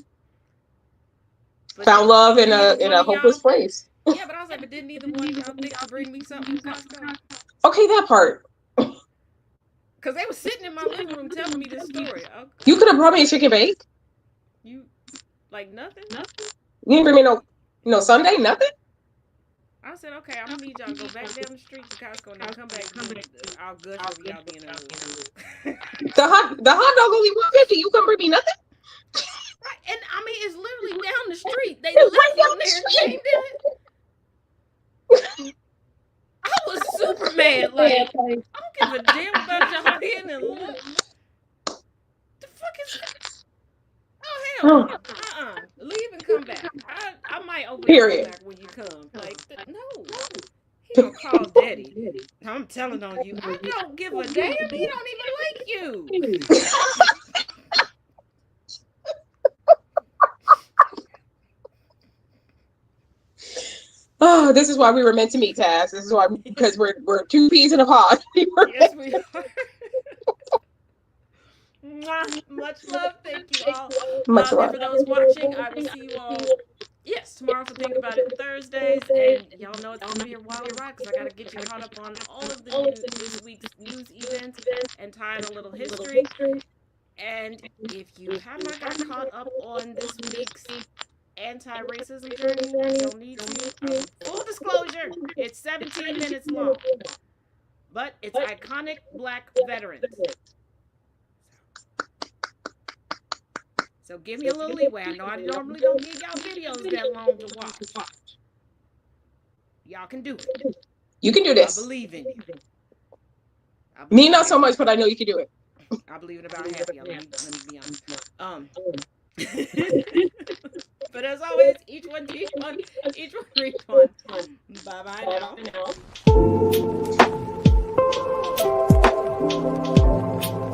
But found love in a hopeless place. Yeah, but I was like, but didn't either one of y'all think to bring me something from Costco? Okay, that part. Because they were sitting in my living room telling me this story. Okay. You could have brought me a chicken bake. You, like, nothing? You didn't bring me no Sunday, nothing? I said, okay, I'm gonna need y'all to go back down the street to Costco and then come back. I'll gush over y'all being a The hot dog only $1.50. You couldn't bring me nothing? Right, and I mean, it's literally down the street. They left down there and came in. I was super mad. Like, I don't give a damn about y'all being in look. The fuck is that? Oh, hell no. Leave and come back. I might open your back when you come. Like, no. He gonna call daddy. I'm telling on you. I don't give a damn. He don't even like you. Oh, this is why we were meant to meet, Taz. This is why, because we're two peas in a pod. Yes, we are. Much love. Thank you all. Much love. And for those watching, I will see you all, yes, tomorrow for Think About It Thursdays. And y'all know it's going to be a wild ride, because I got to get you caught up on all of this week's news events and tie in a little history. And if you have not got caught up on this week's anti-racism journey, you'll need to. Full disclosure, it's 17 minutes long, but it's iconic Black veterans. So give me a little leeway. I know I normally don't give y'all videos that long to watch. Y'all can do it. You can do this. I believe in you. Me not so much, but I know you can do it. I believe in about half of y'all. Let me be honest. But as always, each one teach one, each one reach one. Bye-bye now.